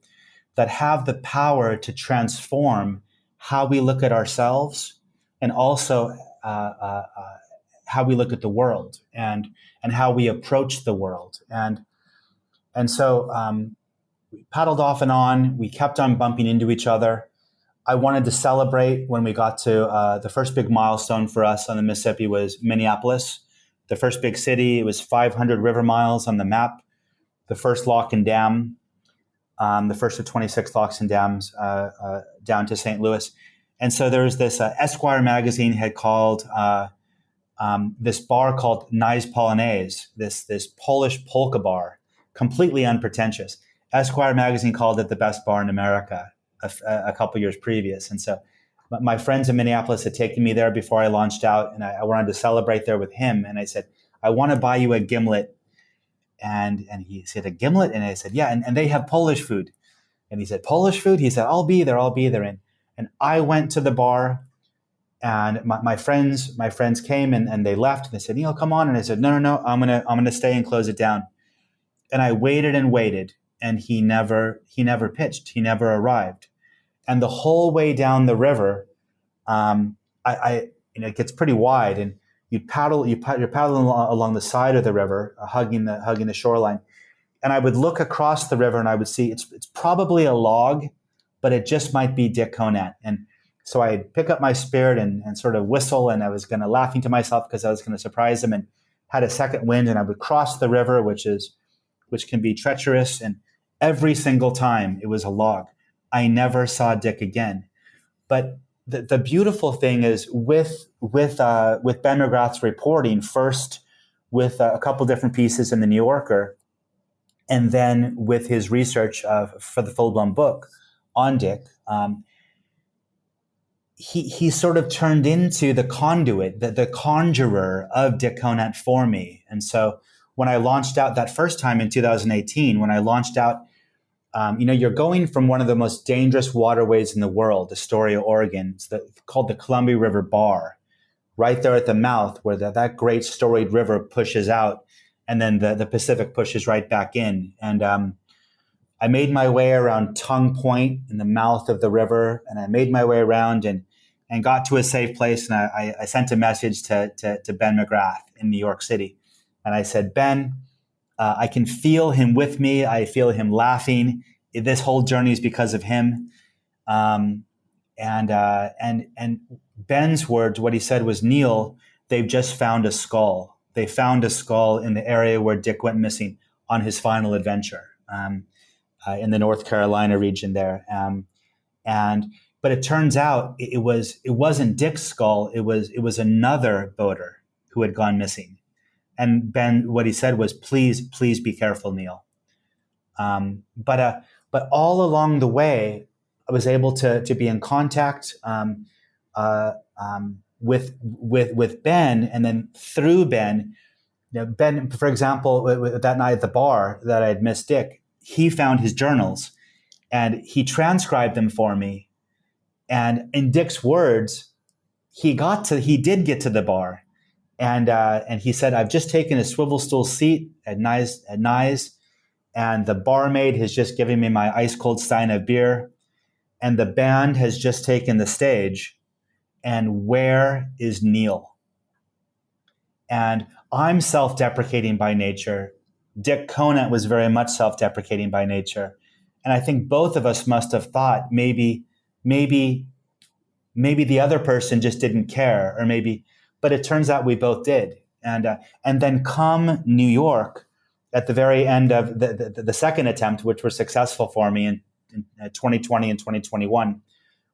Speaker 4: that have the power to transform how we look at ourselves and also how we look at the world and how we approach the world. And so we paddled off and on. We kept on bumping into each other. I wanted to celebrate when we got to the first big milestone for us on the Mississippi was Minneapolis, the first big city. It was 500 river miles on the map, the first lock and dam, the first of 26 locks and dams down to St. Louis. And so there was this Esquire magazine had called this bar called Nice Polonaise, this Polish polka bar, completely unpretentious. Esquire magazine called it the best bar in America a couple years previous. And so my friends in Minneapolis had taken me there before I launched out, and I wanted to celebrate there with him. And I said, I want to buy you a gimlet. And he said, a gimlet? And I said, yeah, and they have Polish food. And he said, Polish food? He said, I'll be there. And I went to the bar, and my friends came and they left. And they said, Neal, come on. And I said, no, I'm gonna stay and close it down. And I waited and waited, and he never pitched. He never arrived. And the whole way down the river, it gets pretty wide, and you're paddling along the side of the river, hugging the shoreline. And I would look across the river, and I would see it's probably a log, but it just might be Dick Conant. And so I'd pick up my spirit and sort of whistle, and I was going to laughing to myself because I was going to surprise him, and had a second wind, and I would cross the river, which can be treacherous. And every single time it was a log. I never saw Dick again. But the beautiful thing is with Ben McGrath's reporting, first with a couple different pieces in the New Yorker, and then with his research for the full-blown book on Dick, he sort of turned into the conduit, the conjurer of Dick Conant for me. And so when I launched out that first time in 2018, when I launched out, you're going from one of the most dangerous waterways in the world, Astoria, Oregon. It's called the Columbia River Bar, right there at the mouth where that great storied river pushes out, and then the Pacific pushes right back in. And I made my way around Tongue Point in the mouth of the river, and I made my way around and got to a safe place. And I sent a message to Ben McGrath in New York City. And I said, Ben, I can feel him with me. I feel him laughing. This whole journey is because of him. And Ben's words, what he said was, Neal, they've just found a skull. They found a skull in the area where Dick went missing on his final adventure in the North Carolina region there. But it turns out it wasn't Dick's skull. It was another boater who had gone missing. And Ben, what he said was, please be careful, Neal. But all along the way, I was able to be in contact with Ben, and then through Ben, Ben, for example, that night at the bar that I had missed Dick, he found his journals and he transcribed them for me. And in Dick's words, he did get to the bar. And he said, I've just taken a swivel stool seat at Nye's, and the barmaid has just given me my ice cold stein of beer, and the band has just taken the stage. And where is Neal? And I'm self-deprecating by nature. Dick Conant was very much self-deprecating by nature. And I think both of us must have thought maybe the other person just didn't care, but it turns out we both did. And then come New York at the very end of the second attempt, which was successful for me in 2020 and 2021.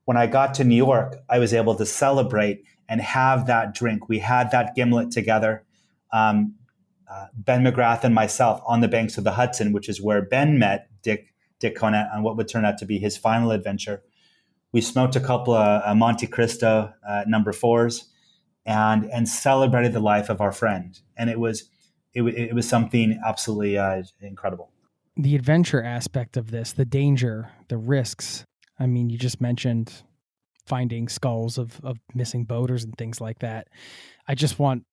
Speaker 4: When I got to New York, I was able to celebrate and have that drink. We had that gimlet together, Ben McGrath and myself, on the banks of the Hudson, which is where Ben met Dick Conant on what would turn out to be his final adventure. We smoked a couple of Monte Cristo number 4s and celebrated the life of our friend. And it was something absolutely incredible.
Speaker 1: The adventure aspect of this, the danger, the risks. I mean, you just mentioned finding skulls of missing boaters and things like that. I just want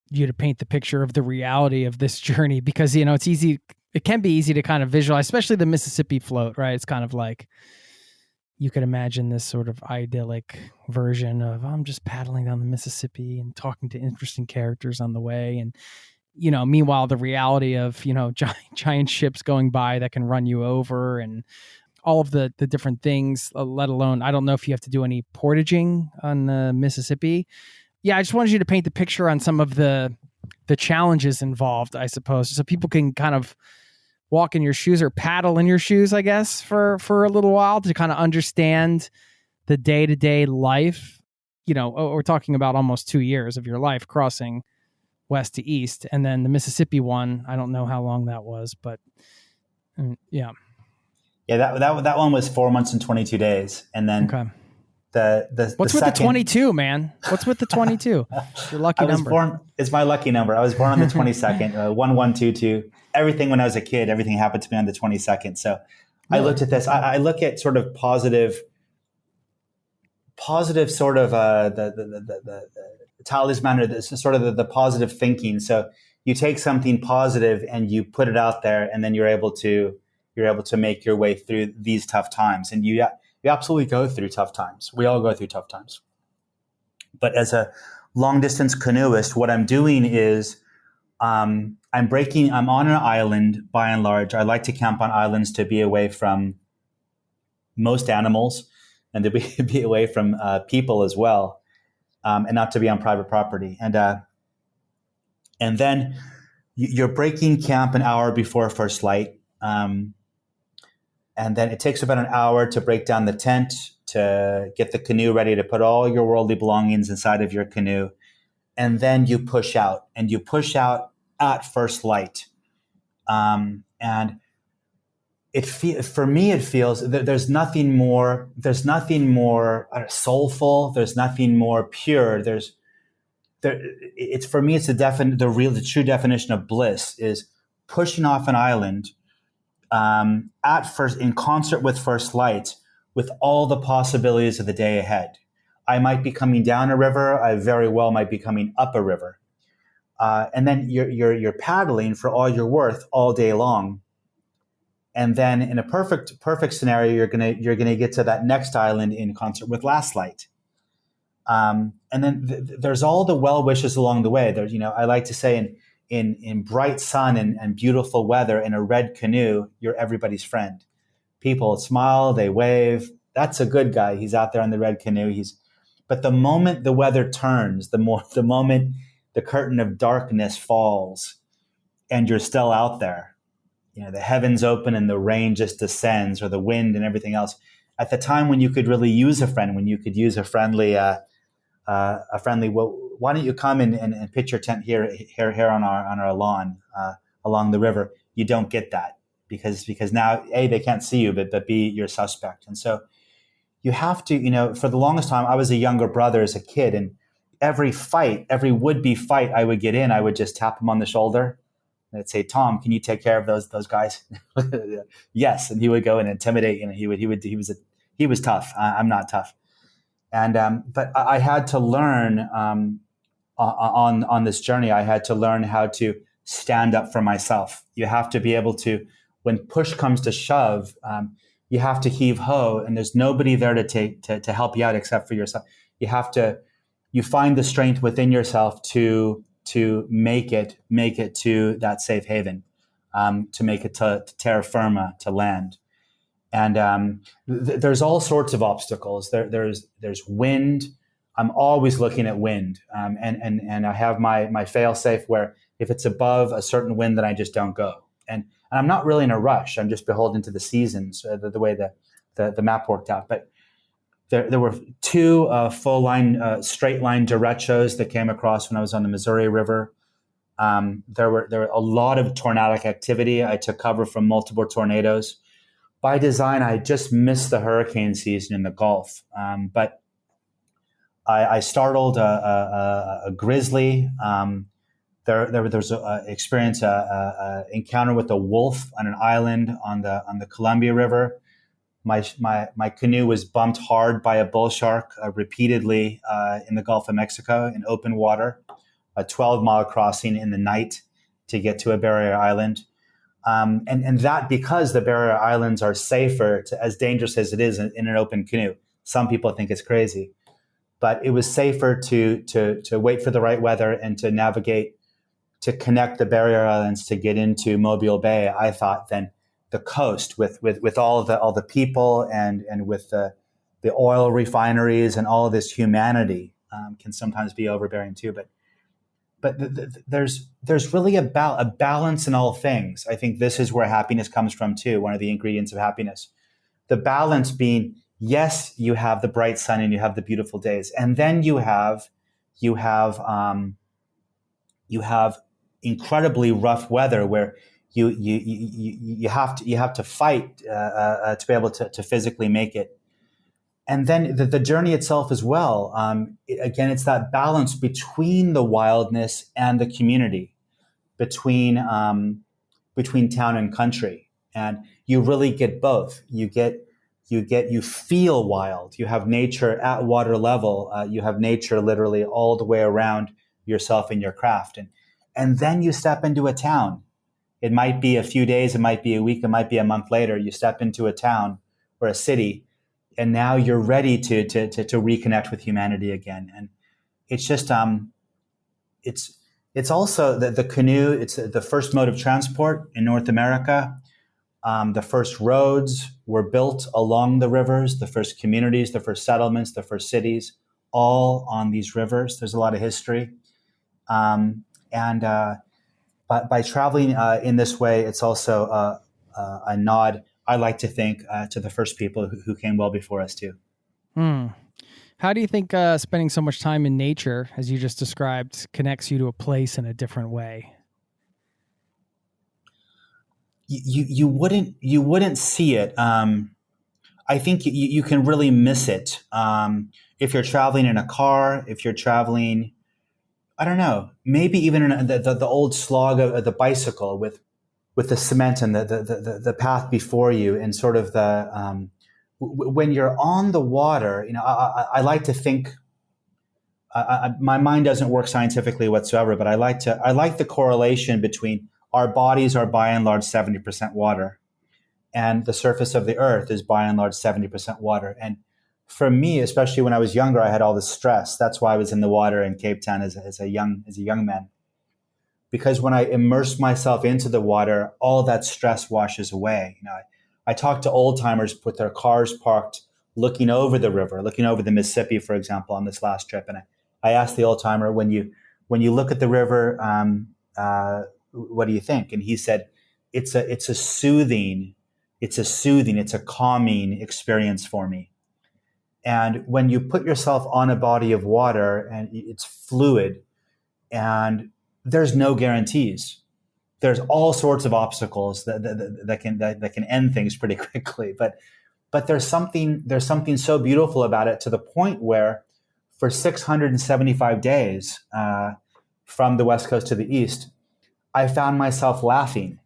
Speaker 1: you to paint the picture of the reality of this journey, because, it's easy. It can be easy to kind of visualize, especially the Mississippi float, right? It's kind of like you could imagine this sort of idyllic version of I'm just paddling down the Mississippi and talking to interesting characters on the way. And, meanwhile, the reality of, giant ships going by that can run you over and all of the different things, let alone, I don't know if you have to do any portaging on the Mississippi. Yeah, I just wanted you to paint the picture on some of the challenges involved, I suppose, so people can kind of walk in your shoes or paddle in your shoes, I guess, for a little while to kind of understand the day-to-day life. We're talking about almost 2 years of your life crossing west to east. And then the Mississippi one, I don't know how long that was, but yeah.
Speaker 4: Yeah, that one was 4 months and 22 days. And then
Speaker 1: okay.
Speaker 4: What's
Speaker 1: with the 22, man? What's with the 22? Your lucky number.
Speaker 4: It's my lucky number. I was born on the 22nd, 1122. Everything when I was a kid, everything happened to me on the 22nd. So I looked at this. I look at sort of positive sort of the talisman, or this sort of the positive thinking. So you take something positive and you put it out there, and then you're able to make your way through these tough times. And you absolutely go through tough times. We all go through tough times. But as a long distance canoeist, what I'm doing is I'm on an island by and large. I like to camp on islands to be away from most animals and to be away from people as well, and not to be on private property. And then you're breaking camp an hour before first light. And then it takes about an hour to break down the tent, to get the canoe ready, to put all your worldly belongings inside of your canoe. And then you push out at first light. And for me, it feels that there's nothing more soulful. There's nothing more pure. For me, it's the true definition of bliss is pushing off an island, at first, in concert with first light, with all the possibilities of the day ahead. I might be coming down a river. I very well might be coming up a river, and then you're paddling for all you're worth all day long. And then, in a perfect scenario, you're gonna get to that next island in concert with last light. And then there's all the well wishes along the way. There's, I like to say in bright sun and beautiful weather in a red canoe, you're everybody's friend. People smile, they wave. That's a good guy. He's out there on the red canoe. But the moment the weather turns, the moment the curtain of darkness falls and you're still out there, the heavens open and the rain just descends, or the wind and everything else. At the time when you could really use a friend, when you could use a friendly, well, why don't you come and pitch your tent here on our lawn along the river? You don't get that because now, A, they can't see you, but B, you're suspect. And so you have to, for the longest time, I was a younger brother as a kid, and every would-be fight I would get in, I would just tap him on the shoulder. And I'd say, Tom, can you take care of those guys? Yes. And he would go and intimidate, he was tough. I'm not tough. And, but I had to learn, on this journey, I had to learn how to stand up for myself. You have to be able to when push comes to shove, you have to heave ho, and there's nobody there to help you out except for yourself. You find the strength within yourself to make it to that safe haven, to make it to terra firma, to land. And there's all sorts of obstacles. There's wind. I'm always looking at wind, and I have my fail safe where if it's above a certain wind, then I just don't go. And I'm not really in a rush. I'm just beholden to the seasons, the way the map worked out. But there were two full line, straight line derechos that came across when I was on the Missouri River. There were a lot of tornadic activity. I took cover from multiple tornadoes. By design, I just missed the hurricane season in the Gulf, but I startled a grizzly. There was an experience, encounter with a wolf on an island on the Columbia River. My canoe was bumped hard by a bull shark repeatedly in the Gulf of Mexico in open water, a 12-mile crossing in the night to get to a barrier island. And that because the barrier islands are safer, as dangerous as it is in an open canoe. Some people think it's crazy, but it was safer to wait for the right weather and to navigate, to connect the barrier islands to get into Mobile Bay, I thought, than the coast with all the people and with the oil refineries and all of this humanity can sometimes be overbearing too. But there's really a balance in all things. I think this is where happiness comes from too. One of the ingredients of happiness, the balance being, yes, you have the bright sun and you have the beautiful days, and then you have incredibly rough weather where you have to fight to be able to physically make it. And then the journey itself as well. Again, it's that balance between the wildness and the community, between town and country, and you really get both. You feel wild. You have nature at water level. You have nature literally all the way around yourself and your craft, and then you step into a town. It might be a few days, it might be a week, it might be a month later. You step into a town or a city, and now you're ready to reconnect with humanity again. And it's just it's also the canoe. It's the first mode of transport in North America. The first roads were built along the rivers. The first communities, the first settlements, the first cities, all on these rivers. There's a lot of history, and by traveling in this way, it's also a nod, I like to think, to the first people who came well before us too.
Speaker 1: How do you think spending so much time in nature, as you just described, connects you to a place in a different way?
Speaker 4: You wouldn't see it. I think you can really miss it if you're traveling in a car, if you're traveling, I don't know, maybe even in the old slog of the bicycle with the cement and the path before you, and sort of the when you're on the water. I like to think. My mind doesn't work scientifically whatsoever, but I like the correlation between our bodies are by and large 70% water, and the surface of the earth is by and large 70% water. And for me, especially when I was younger, I had all this stress. That's why I was in the water in Cape Town as a young man. Because when I immerse myself into the water, all that stress washes away. I talk to old timers with their cars parked, looking over the river, looking over the Mississippi, for example, on this last trip. And I asked the old timer, when you look at the river, what do you think? And he said, it's a soothing, it's a calming experience for me. And when you put yourself on a body of water and it's fluid, and there's no guarantees. There's all sorts of obstacles that can end things pretty quickly. But there's something so beautiful about it, to the point where for 675 days from the West Coast to the East, I found myself laughing,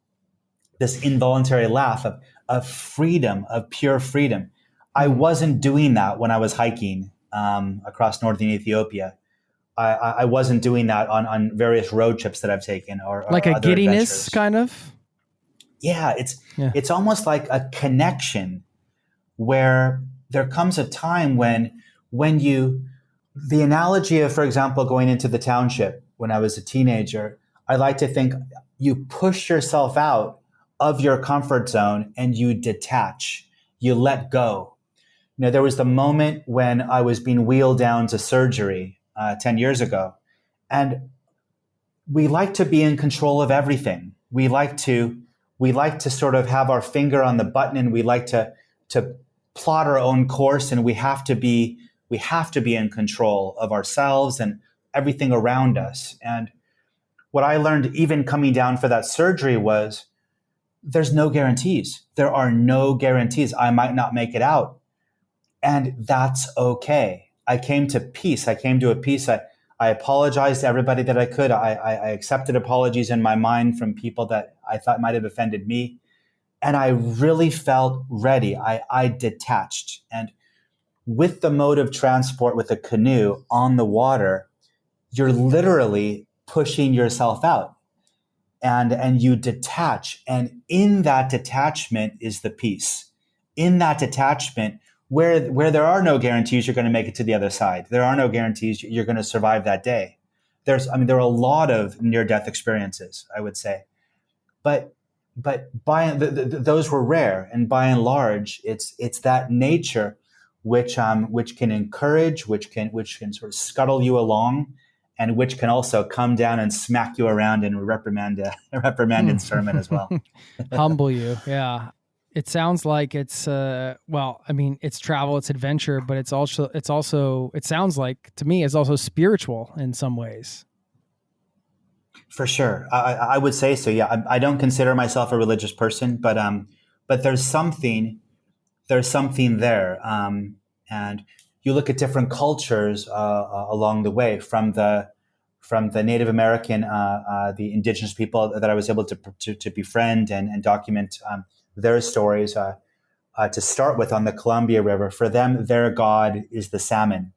Speaker 4: this involuntary laugh of freedom, of pure freedom. I wasn't doing that when I was hiking across northern Ethiopia. I wasn't doing that on various road trips that I've taken, or
Speaker 1: like a
Speaker 4: other
Speaker 1: giddiness
Speaker 4: adventures.
Speaker 1: kind of.
Speaker 4: Yeah, it's almost like a connection where there comes a time when you, the analogy of, for example, going into the township when I was a teenager, I like to think you push yourself out of your comfort zone and you detach, you let go. There was the moment when I was being wheeled down to surgery 10 years ago, and we like to be in control of everything. We like to sort of have our finger on the button, and we like to plot our own course, and we have to be in control of ourselves and everything around us. And what I learned even coming down for that surgery was there's no guarantees. There are no guarantees. I might not make it out. And that's okay. I came to peace. I came to a peace. I apologized to everybody that I could. I accepted apologies in my mind from people that I thought might have offended me. And I really felt ready. I detached. And with the mode of transport, with a canoe on the water, you're literally pushing yourself out. And you detach. And in that detachment is the peace. In that detachment, where there are no guarantees you're going to make it to the other side. There are no guarantees you're going to survive that day. There are a lot of near-death experiences, I would say. But those were rare. And by and large, it's that nature which can encourage, which can sort of scuttle you along, and which can also come down and smack you around and reprimand in sermon as well.
Speaker 1: Humble you. Yeah. It sounds like it's, it's travel, it's adventure, but it sounds like to me, it's also spiritual in some ways.
Speaker 4: For sure. I would say so. Yeah. I don't consider myself a religious person, but there's something there. And you look at different cultures along the way, from the Native American, the indigenous people that I was able to befriend and document their stories. To start with, on the Columbia River, for them, their god is the salmon,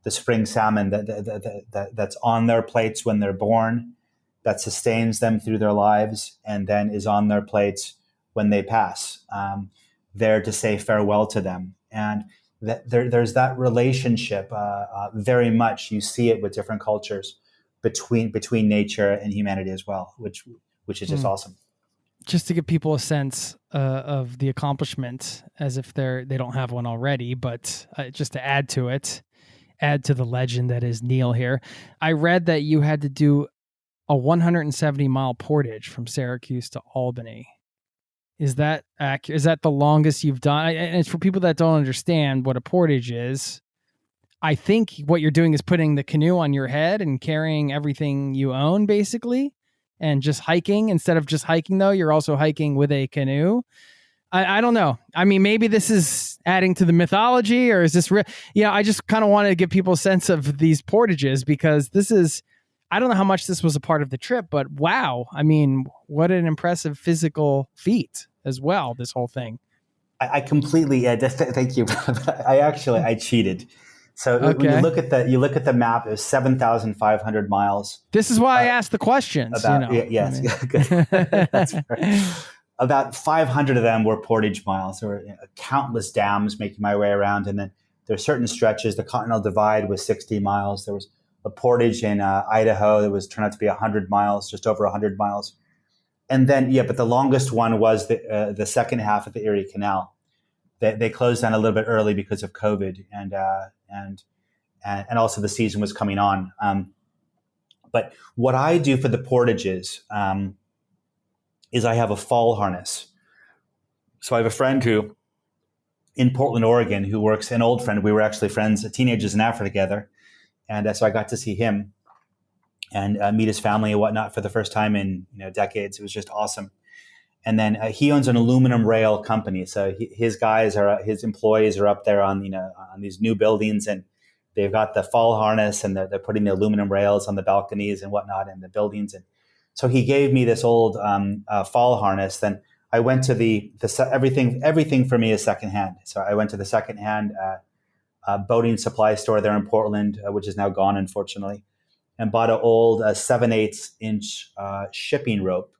Speaker 4: the spring salmon that's on their plates when they're born, that sustains them through their lives, and then is on their plates when they pass, there to say farewell to them. And there's that relationship very much. You see it with different cultures between nature and humanity as well, which is just awesome.
Speaker 1: Just to give people a sense of the accomplishment, as if they don't have one already, but just to add to the legend that is Neal here. I read that you had to do a 170-mile portage from Syracuse to Albany. Is that accurate? Is that the longest you've done? And it's for people that don't understand what a portage is. I think what you're doing is putting the canoe on your head and carrying everything you own, basically, and just hiking. Instead of just hiking, though, you're also hiking with a canoe. I don't know. I mean, maybe this is adding to the mythology, or is this real? Yeah, I just kind of wanted to give people a sense of these portages, because this is, I don't know how much this was a part of the trip, but wow. I mean, what an impressive physical feat as well, this whole thing.
Speaker 4: I completely, thank you. I cheated. So
Speaker 1: Okay.
Speaker 4: When you look at the map, it was 7,500 miles.
Speaker 1: This is why I asked the questions.
Speaker 4: Yes. That's right. About 500 of them were portage miles. There were countless dams making my way around. And then there are certain stretches. The Continental Divide was 60 miles. There was a portage in Idaho that turned out to be 100 miles, just over 100 miles. And then, but the longest one was the second half of the Erie Canal. They closed down a little bit early because of COVID, and also the season was coming on. But what I do for the portages is I have a fall harness. So I have a friend in Portland, Oregon, who works, an old friend. We were actually friends, teenagers in Africa together. And so I got to see him and meet his family and whatnot for the first time in decades. It was just awesome. And then he owns an aluminum rail company. So his employees are up there on these new buildings, and they've got the fall harness, and they're putting the aluminum rails on the balconies and whatnot in the buildings. And so he gave me this old fall harness. Then I went to everything for me is secondhand. So I went to the secondhand boating supply store there in Portland, which is now gone, unfortunately, and bought an old 7/8 inch shipping rope.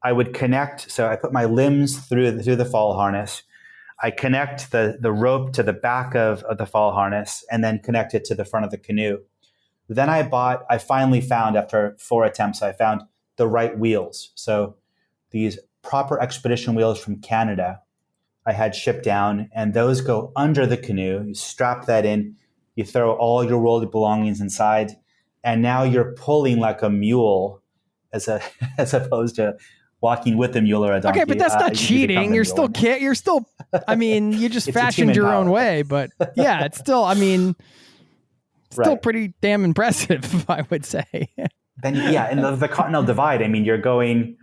Speaker 4: I would connect. So I put my limbs through the fall harness. I connect the rope to the back of the fall harness and then connect it to the front of the canoe. Then I finally found, after 4 attempts, I found the right wheels. So these proper expedition wheels from Canada I had shipped down, and those go under the canoe. You strap that in, you throw all your worldly belongings inside, and now you're pulling like a mule as opposed to walking with a mule or a donkey.
Speaker 1: Okay, but that's not cheating. You're still I mean, you just fashioned your own way, but yeah, it's still, I mean, still pretty damn impressive, I would say.
Speaker 4: Then and the Continental Divide, I mean, you're going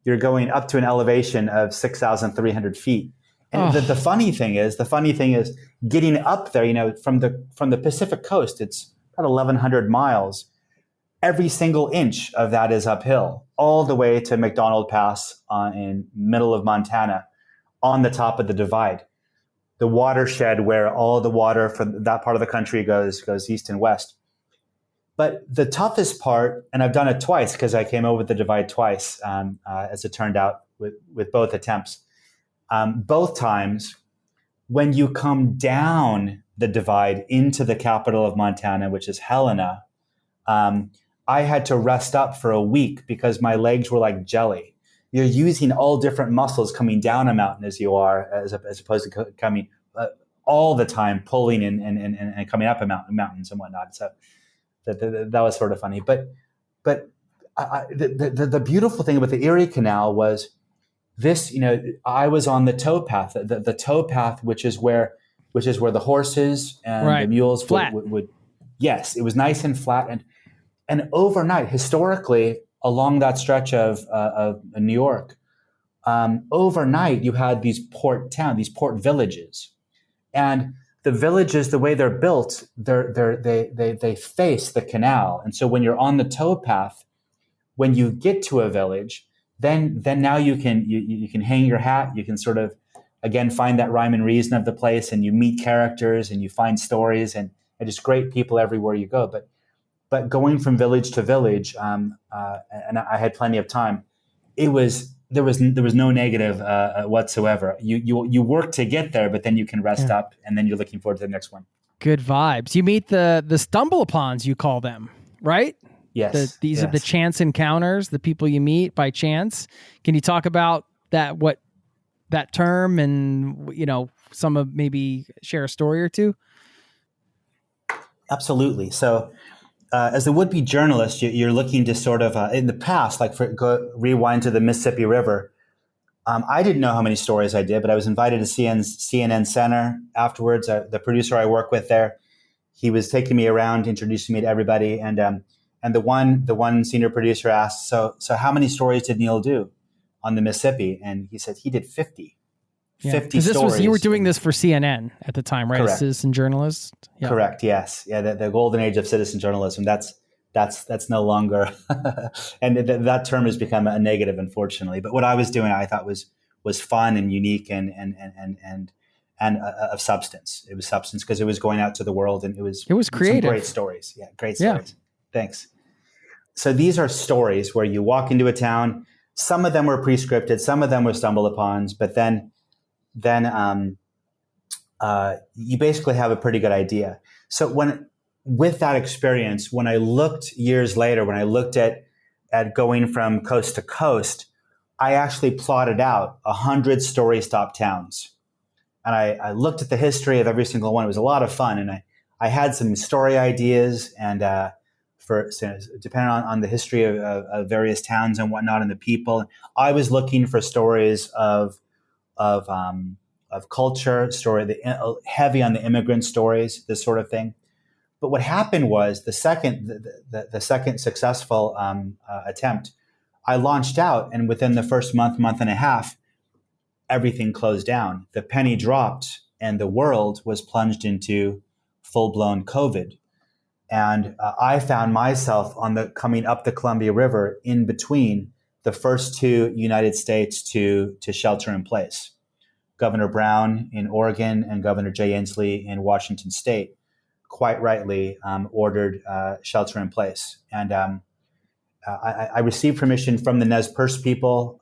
Speaker 4: up to an elevation of 6,300 feet. And the funny thing is getting up there, from the Pacific coast, it's about 1,100 miles. Every single inch of that is uphill, all the way to McDonald Pass in middle of Montana, on the top of the divide, the watershed where all the water from that part of the country goes east and west. But the toughest part, and I've done it twice because I came over the divide twice, as it turned out with both attempts. Both times, when you come down the divide into the capital of Montana, which is Helena, I had to rest up for a week because my legs were like jelly. You're using all different muscles coming down a mountain as opposed to coming all the time, pulling and coming up mountains and whatnot. So that was sort of funny. But the beautiful thing about the Erie Canal was this. I was on the towpath, the towpath, which is where the horses and the mules would. Yes, it was nice and flat, and overnight, historically, along that stretch of New York, overnight you had these port villages, and the villages, the way they're built, they face the canal, and so when you're on the towpath, when you get to a village, then now you can hang your hat, you can sort of again find that rhyme and reason of the place, and you meet characters and you find stories and just great people everywhere you go, But going from village to village, and I had plenty of time, there was no negative whatsoever. You work to get there, but then you can rest up, and then you're looking forward to the next one.
Speaker 1: Good vibes. You meet the stumble-upons, you call them, right?
Speaker 4: Yes.
Speaker 1: These are the chance encounters, the people you meet by chance. Can you talk about that? What that term, and some of maybe share a story or two?
Speaker 4: Absolutely. So. As a would-be journalist, you're looking to sort of, in the past, rewind to the Mississippi River. I didn't know how many stories I did, but I was invited to CNN Center afterwards. The producer I work with there, he was taking me around, introducing me to everybody, and the one senior producer asked, so how many stories did Neal do on the Mississippi? And he said he did 50. 50 stories.
Speaker 1: You were doing this for CNN at the time, right?
Speaker 4: Correct.
Speaker 1: Citizen journalist. Yeah.
Speaker 4: Correct. Yes. Yeah. The golden age of citizen journalism. That's no longer, and that term has become a negative, unfortunately. But what I was doing, I thought was fun and unique and of substance. It was substance because it was going out to the world, and it was
Speaker 1: creative.
Speaker 4: Some great stories. Yeah. Great stories. Yeah. Thanks. So these are stories where you walk into a town. Some of them were pre-scripted. Some of them were stumble-upons, but then you basically have a pretty good idea. So with that experience, when I looked years later, when I looked at going from coast to coast, I actually plotted out 100 story stop towns. And I looked at the history of every single one. It was a lot of fun. And I had some story ideas, and depending on the history of various towns and whatnot and the people, I was looking for stories of culture, heavy on the immigrant stories, this sort of thing. But what happened was the second successful attempt, I launched out, and within the first month and a half, everything closed down. The penny dropped, and the world was plunged into full-blown COVID. And I found myself coming up the Columbia River in between the first two United States to shelter in place. Governor Brown in Oregon and Governor Jay Inslee in Washington State, quite rightly, ordered shelter in place. And I received permission from the Nez Perce people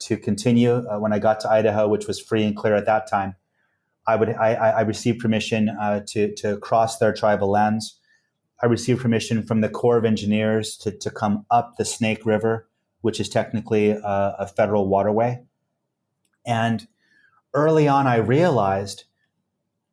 Speaker 4: to continue when I got to Idaho, which was free and clear at that time. I received permission to cross their tribal lands. I received permission from the Corps of Engineers to come up the Snake River, which is technically a federal waterway. And early on, I realized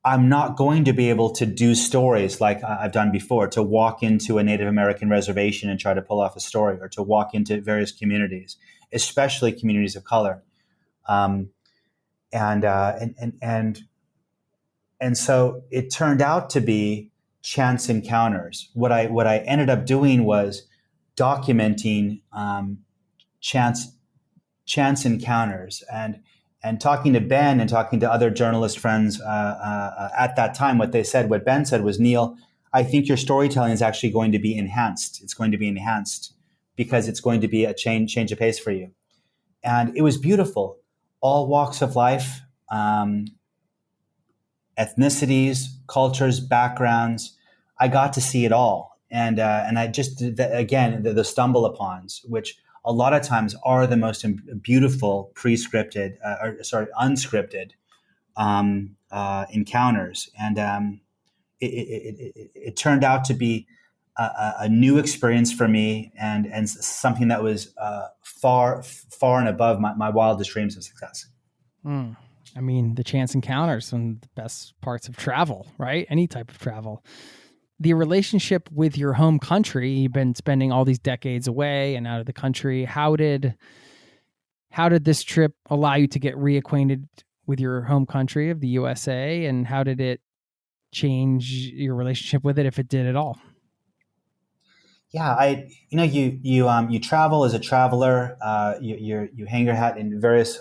Speaker 4: I'm not going to be able to do stories like I've done before, to walk into a Native American reservation and try to pull off a story, or to walk into various communities, especially communities of color. And so it turned out to be chance encounters. What I ended up doing was documenting chance encounters, and talking to Ben and talking to other journalist friends at that time. What Ben said was, Neal, I think your storytelling is actually going to be enhanced. It's going to be enhanced because it's going to be a change of pace for you. And it was beautiful. All walks of life, ethnicities, cultures, backgrounds. I got to see it all. And I just, again, the stumble-upons, which a lot of times are the most beautiful unscripted encounters. And it turned out to be a new experience for me, and something that was far and above my wildest dreams of success.
Speaker 1: I mean, the chance encounters, some of the best parts of travel, right? Any type of travel. The relationship with your home country, you've been spending all these decades away and out of the country. How did this trip allow you to get reacquainted with your home country of the USA, and how did it change your relationship with it, if it did at all?
Speaker 4: Yeah, you travel as a traveler. You hang your hat in various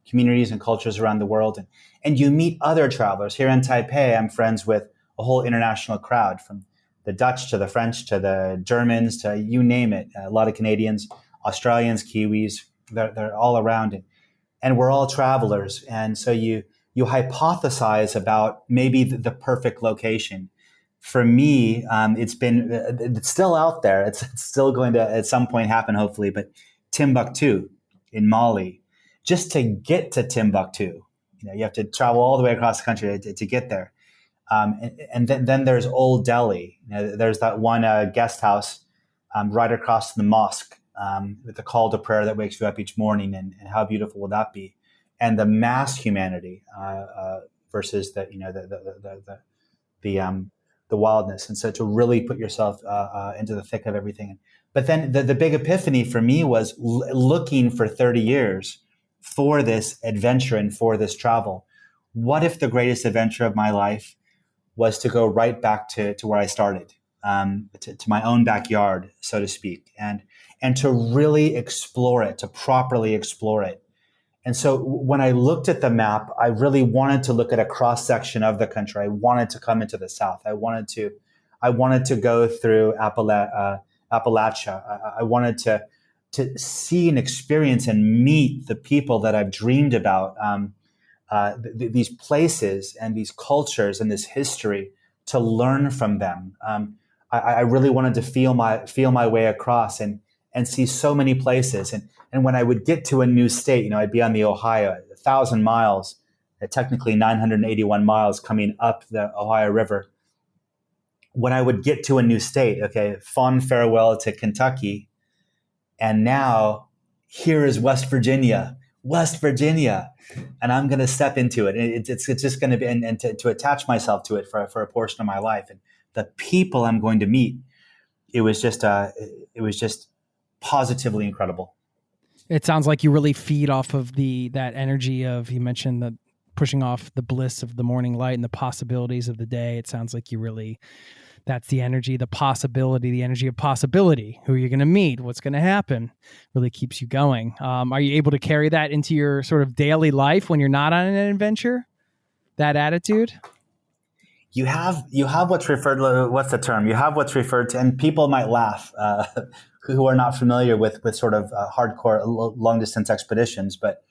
Speaker 4: communities and cultures around the world, and you meet other travelers. Here in Taipei, I'm friends with a whole international crowd, from the Dutch to the French to the Germans to you name it. A lot of Canadians, Australians, Kiwis, they're all around it. And we're all travelers. And so you hypothesize about maybe the perfect location. For me, it's still out there. It's still going to at some point happen, hopefully, but Timbuktu in Mali. Just to get to Timbuktu, you have to travel all the way across the country to get there. And then there's Old Delhi. There's that one guest house right across from the mosque with the call to prayer that wakes you up each morning, and how beautiful would that be? And the mass humanity versus the wildness. And so to really put yourself into the thick of everything. But then the big epiphany for me was looking for 30 years for this adventure and for this travel. What if the greatest adventure of my life was to go right back to where I started, to my own backyard, so to speak, and to really explore it, to properly explore it. And so when I looked at the map, I really wanted to look at a cross section of the country. I wanted to come into the South. I wanted to go through Appalachia. I wanted to see and experience and meet the people that I've dreamed about. These places and these cultures and this history, to learn from them. I really wanted to feel my way across and see so many places. And when I would get to a new state, I'd be on the Ohio, 1,000 miles, technically 981 miles coming up the Ohio River. When I would get to a new state, fond farewell to Kentucky, and now here is West Virginia, and I'm going to step into it. It's just going to be, and to attach myself to it for a portion of my life, and the people I'm going to meet. It was just positively incredible.
Speaker 1: It sounds like you really feed off of that energy of, you mentioned the pushing off the bliss of the morning light and the possibilities of the day. It sounds like that's the energy, the possibility, the energy of possibility. Who you're going to meet, what's going to happen, really keeps you going. Are you able to carry that into your sort of daily life when you're not on an adventure? That attitude?
Speaker 4: You have what's referred to, and people might laugh who are not familiar with sort of hardcore long distance expeditions, but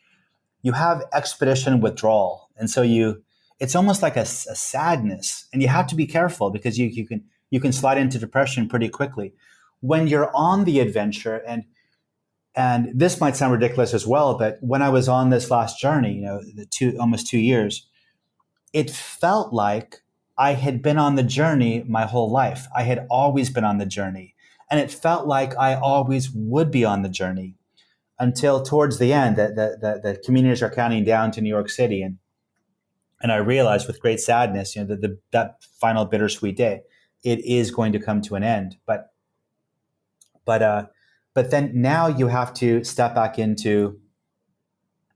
Speaker 4: you have expedition withdrawal. And so it's almost like a sadness, and you have to be careful because you can slide into depression pretty quickly. when you're on the adventure, and this might sound ridiculous as well, but when I was on this last journey, almost 2 years, it felt like I had been on the journey my whole life. I had always been on the journey, and it felt like I always would be on the journey until towards the end that the communities are counting down to New York City, and I realized with great sadness, that final bittersweet day, it is going to come to an end. But then now you have to step back into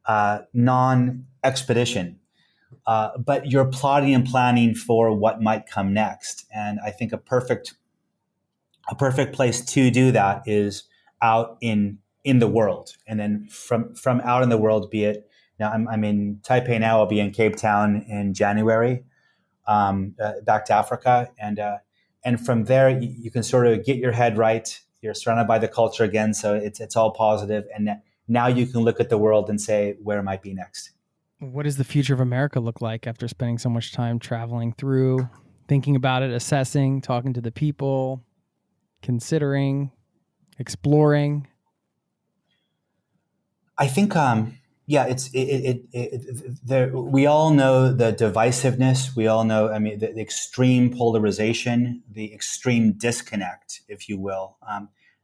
Speaker 4: non-expedition, but you're plotting and planning for what might come next. And I think a perfect place to do that is out in the world, and then from out in the world, be it now I'm in Taipei now. I'll be in Cape Town in January, back to Africa, and from there you can sort of get your head right. You're surrounded by the culture again, so it's all positive, and now you can look at the world and say, where might be next.
Speaker 1: What does the future of America look like after spending so much time traveling through, thinking about it, assessing, talking to the people, considering, exploring?
Speaker 4: I think, we all know the divisiveness. We all know, the extreme polarization, the extreme disconnect, if you will.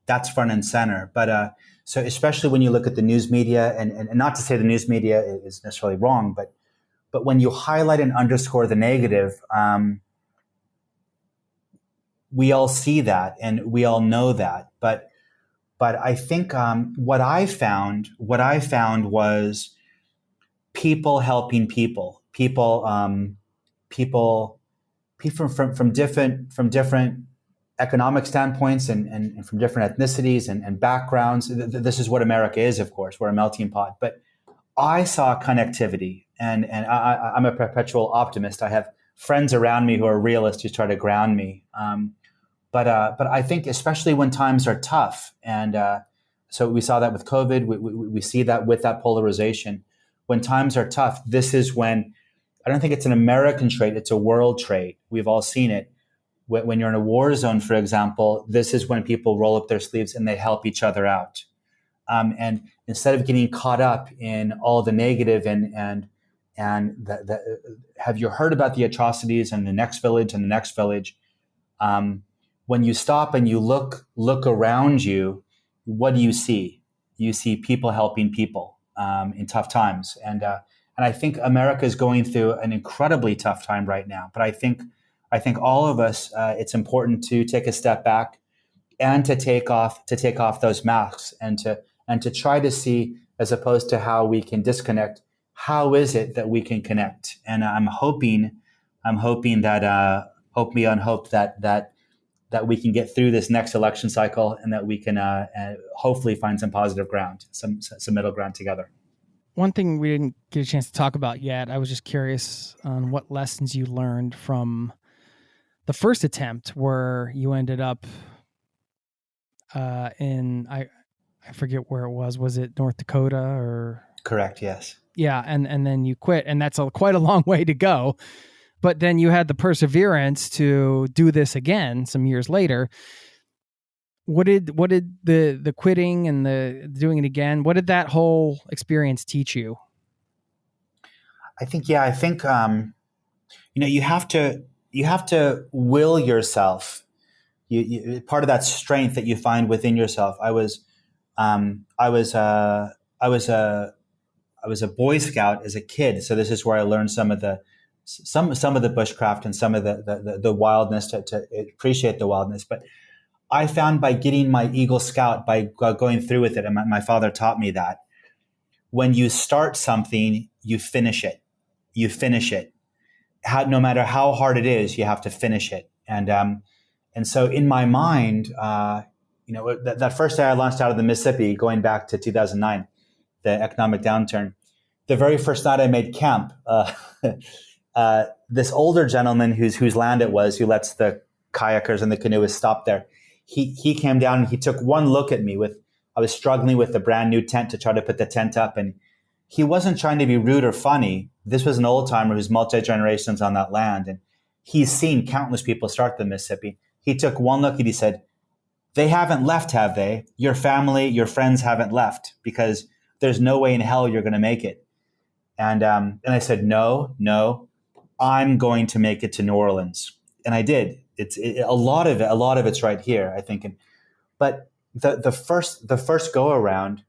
Speaker 4: That's front and center. But so especially when you look at the news media, and not to say the news media is necessarily wrong, but when you highlight and underscore the negative, we all see that and we all know that. But I think what I found was people helping people from different economic standpoints and from different ethnicities and backgrounds. This is what America is, of course. We're a melting pot. But I saw connectivity, and I'm a perpetual optimist. I have friends around me who are realists who try to ground me. But I think especially when times are tough, and so we saw that with COVID, we see that with that polarization. When times are tough, this is when, I don't think it's an American trait, it's a world trait. We've all seen it. When you're in a war zone, for example, this is when people roll up their sleeves and they help each other out. And instead of getting caught up in all the negative and have you heard about the atrocities in the next village and the next village? When you stop and you look around you, what do you see? You see people helping people in tough times, and I think America is going through an incredibly tough time right now. But I think all of us, it's important to take a step back and to take off those masks and to try to see, as opposed to how we can disconnect, how is it that we can connect? And I'm hoping that hope beyond hope that we can get through this next election cycle, and that we can hopefully find some positive ground, some middle ground together.
Speaker 1: One thing we didn't get a chance to talk about yet, I was just curious on what lessons you learned from the first attempt, where you ended up in, I forget where it was. Was it North Dakota or?
Speaker 4: Correct. Yes.
Speaker 1: Yeah. And then you quit, and that's quite a long way to go. But then you had the perseverance to do this again some years later. What did the quitting and the doing it again, what did that whole experience teach you?
Speaker 4: I think you have to will yourself. You part of that strength that you find within yourself. I was a Boy Scout as a kid, so this is where I learned some of the bushcraft and some of the wildness to appreciate the wildness. But I found by getting my Eagle Scout, by going through with it, and my father taught me that when you start something, you finish it. You finish it. No matter how hard it is, you have to finish it. And so in my mind, that first day I launched out of the Mississippi, going back to 2009, the economic downturn, the very first night I made camp, this older gentleman whose land it was, who lets the kayakers and the canoeists stop there, he came down and he took one look at me. I was struggling with the brand new tent to try to put the tent up, and he wasn't trying to be rude or funny. This was an old timer who's multi-generations on that land, and he's seen countless people start the Mississippi. He took one look and he said, They haven't left, have they? Your family, your friends haven't left, because there's no way in hell you're going to make it. And I said, no, I'm going to make it to New Orleans. And I did. A lot of it's right here, I think. But the first go around,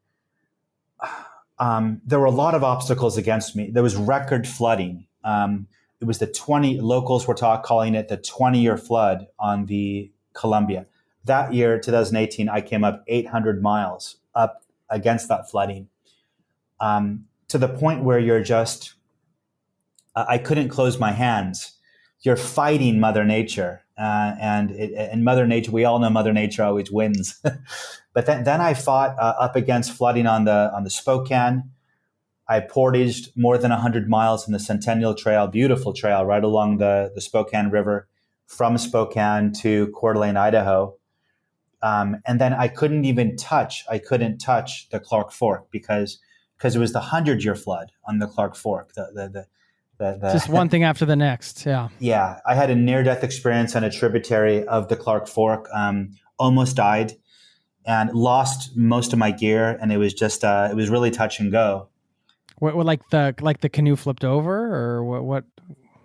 Speaker 4: there were a lot of obstacles against me. There was record flooding. It was locals were calling it the 20-year flood on the Columbia. That year, 2018, I came up 800 miles up against that flooding, to the point where you're just, I couldn't close my hands. You're fighting Mother Nature. And Mother Nature, we all know Mother Nature always wins. But then I fought up against flooding on the Spokane. I portaged more than 100 miles in the Centennial Trail, beautiful trail right along the Spokane River from Spokane to Coeur d'Alene, Idaho. And then I couldn't touch the Clark Fork because it was the 100-year flood on the Clark Fork.
Speaker 1: Just one thing after the next. Yeah.
Speaker 4: Yeah. I had a near-death experience on a tributary of the Clark Fork, almost died and lost most of my gear. And it was just, it was really touch and go.
Speaker 1: What like the canoe flipped over, or what?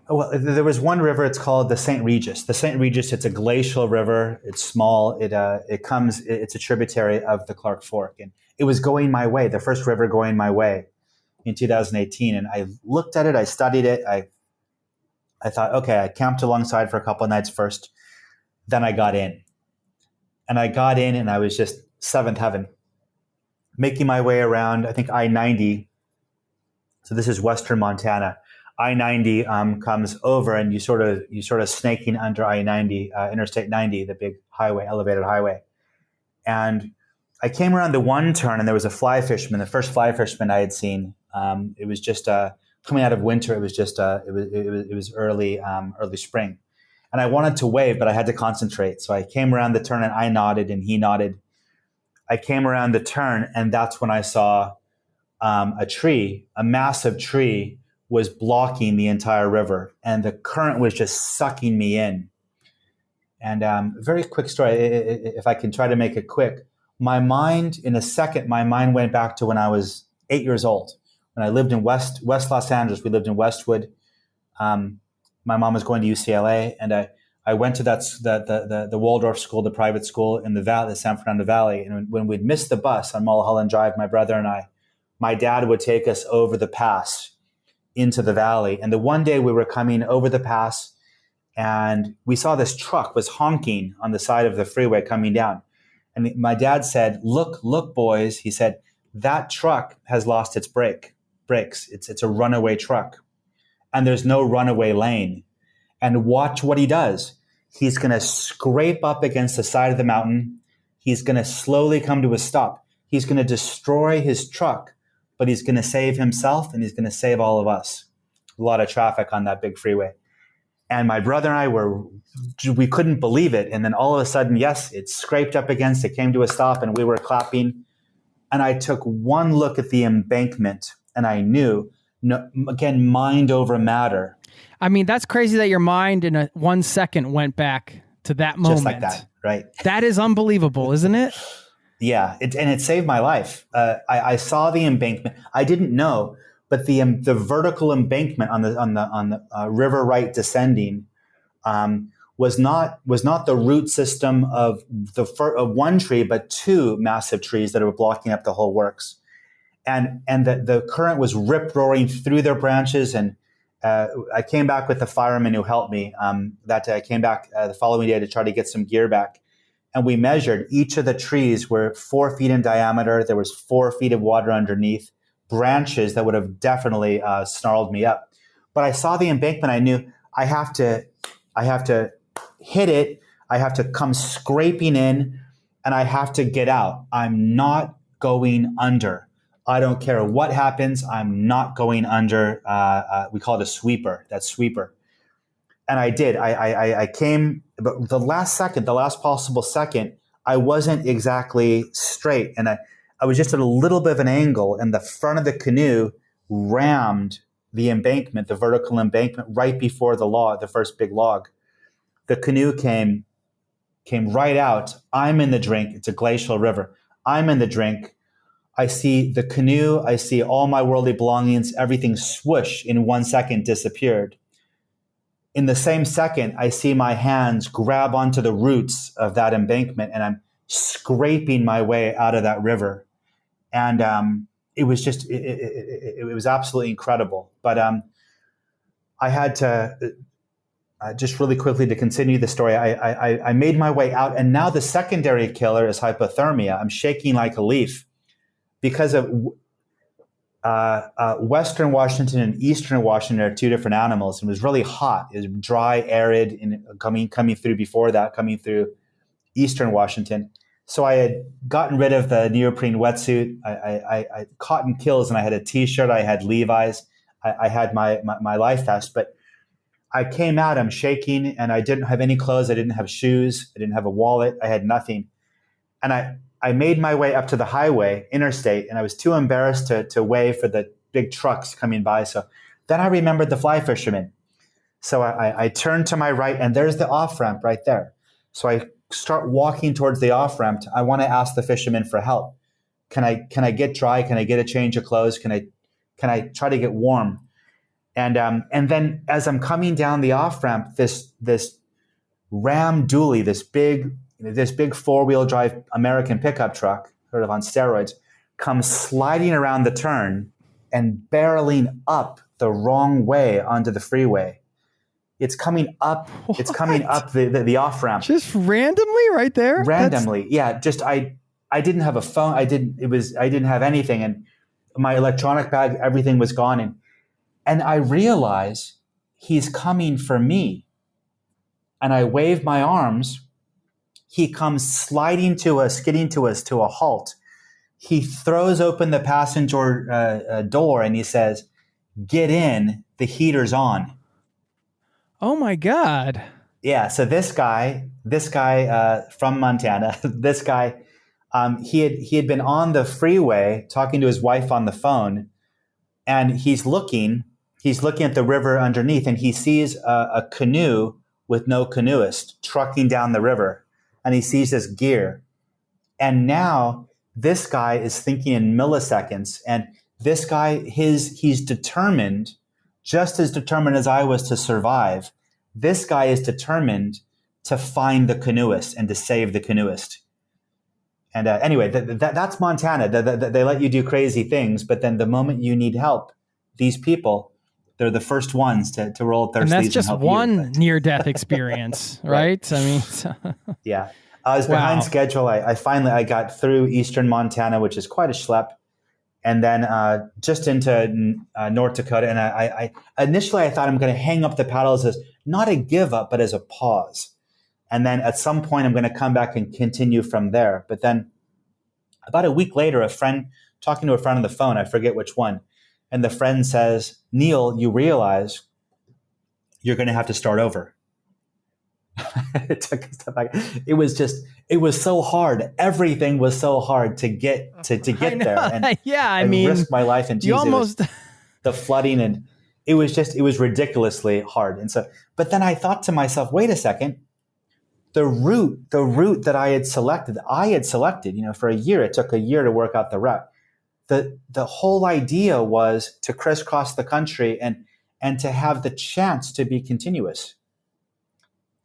Speaker 4: Well, there was one river. It's called the St. Regis. The St. Regis. It's a glacial river. It's small. It's a tributary of the Clark Fork, and it was going my way. The first river going my way in 2018, and I looked at it. I studied it. I thought, okay, I camped alongside for a couple of nights first. Then I got in, and I was just seventh heaven, making my way around. I think I-90. So this is Western Montana. I-90 comes over, and you sort of snaking under I-90, Interstate 90, the big highway, elevated highway. And I came around the one turn, and there was a fly fisherman, the first fly fisherman I had seen. It was just coming out of winter. It was just it was early spring, and I wanted to wave, but I had to concentrate. So I came around the turn, and I nodded, and he nodded. I came around the turn, and that's when I saw a massive tree was blocking the entire river, and the current was just sucking me in. And very quick story, if I can try to make it quick. My mind went back to when I was 8 years old, when I lived in West Los Angeles. We lived in Westwood. My mom was going to UCLA, and I went to the Waldorf school, the private school in the valley, the San Fernando Valley. And when we'd missed the bus on Mulholland Drive, my brother and I, my dad would take us over the pass into the valley. And the one day we were coming over the pass, and we saw this truck was honking on the side of the freeway coming down. And my dad said, look, boys. He said, that truck has lost its brakes. It's a runaway truck, and there's no runaway lane. And watch what he does. He's going to scrape up against the side of the mountain. He's going to slowly come to a stop. He's going to destroy his truck, but he's going to save himself, and he's going to save all of us. A lot of traffic on that big freeway. And my brother and I we couldn't believe it. And then all of a sudden, yes, it scraped up against, it came to a stop, and we were clapping. And I took one look at the embankment, and I knew, again, mind over matter.
Speaker 1: I mean, that's crazy that your mind in 1 second went back to that moment.
Speaker 4: Just like that, right?
Speaker 1: That is unbelievable, isn't it?
Speaker 4: Yeah, and it saved my life. I saw the embankment. I didn't know, but the vertical embankment on the river right descending was not the root system of one tree, but two massive trees that were blocking up the whole works, and the current was rip roaring through their branches. And I came back with the fireman who helped me. That day I came back the following day to try to get some gear back. And we measured, each of the trees were 4 feet in diameter. There was 4 feet of water underneath, branches that would have definitely snarled me up. But I saw the embankment. I knew I have to hit it. I have to come scraping in, and I have to get out. I'm not going under. I don't care what happens. I'm not going under. We call it a sweeper. That's sweeper. And I did. I came, but the last possible second, I wasn't exactly straight. And I was just at a little bit of an angle, and the front of the canoe rammed the embankment, the vertical embankment, right before the first big log. The canoe came came right out. I'm in the drink. It's a glacial river. I'm in the drink. I see the canoe. I see all my worldly belongings. Everything swoosh in 1 second disappeared. In the same second, I see my hands grab onto the roots of that embankment, and I'm scraping my way out of that river. And it was just, it was absolutely incredible. But I had to, just really quickly to continue the story, I made my way out, and now the secondary killer is hypothermia. I'm shaking like a leaf because of Western Washington and Eastern Washington are two different animals. It was really hot. It was dry, arid, and coming through before that, coming through Eastern Washington. So I had gotten rid of the neoprene wetsuit. I cotton kills, and I had a T-shirt. I had Levi's. I had my life vest. But I came out. I'm shaking, and I didn't have any clothes. I didn't have shoes. I didn't have a wallet. I had nothing. And I made my way up to the highway, interstate, and I was too embarrassed to wave for the big trucks coming by. So then I remembered the fly fisherman. So I turned to my right, and there's the off-ramp right there. So I start walking towards the off-ramp. I want to ask the fisherman for help. Can I get dry? Can I get a change of clothes? Can I try to get warm? And then as I'm coming down the off-ramp, this Ram dually, this big four-wheel drive American pickup truck, sort of on steroids, comes sliding around the turn and barreling up the wrong way onto the freeway. It's coming up. What? It's coming up the off ramp.
Speaker 1: Just randomly, right there.
Speaker 4: Randomly, yeah. Just I didn't have a phone. I didn't have anything, and my electronic bag, everything was gone. And I realize he's coming for me, and I wave my arms. He comes skidding to us to a halt. He throws open the passenger door, and he says, "Get in. The heater's on."
Speaker 1: Oh my God.
Speaker 4: Yeah. So this guy from Montana, this guy, he had been on the freeway talking to his wife on the phone, and he's looking at the river underneath, and he sees a canoe with no canoeist trucking down the river, and he sees this gear. And now this guy is thinking in milliseconds, and this guy, he's determined, just as determined as I was to survive. This guy is determined to find the canoeist and to save the canoeist. And anyway, that's Montana. They let you do crazy things, but then the moment you need help, these people, they're the first ones to roll up their sleeves and help you.
Speaker 1: And that's just one near-death experience, right? I mean,
Speaker 4: yeah. I was behind schedule. I finally got through Eastern Montana, which is quite a schlep, and then just into North Dakota. And I initially thought I'm going to hang up the paddles as not a give up, but as a pause. And then at some point, I'm going to come back and continue from there. But then about a week later, talking to a friend on the phone, I forget which one, and the friend says, "Neal, you realize you're going to have to start over." It took a step back. It was so hard. Everything was so hard to get there. And
Speaker 1: yeah, I
Speaker 4: risked my life. And the flooding, and it was ridiculously hard. And so, but then I thought to myself, wait a second, the route that I had selected, for a year. It took a year to work out the route. The whole idea was to crisscross the country and to have the chance to be continuous.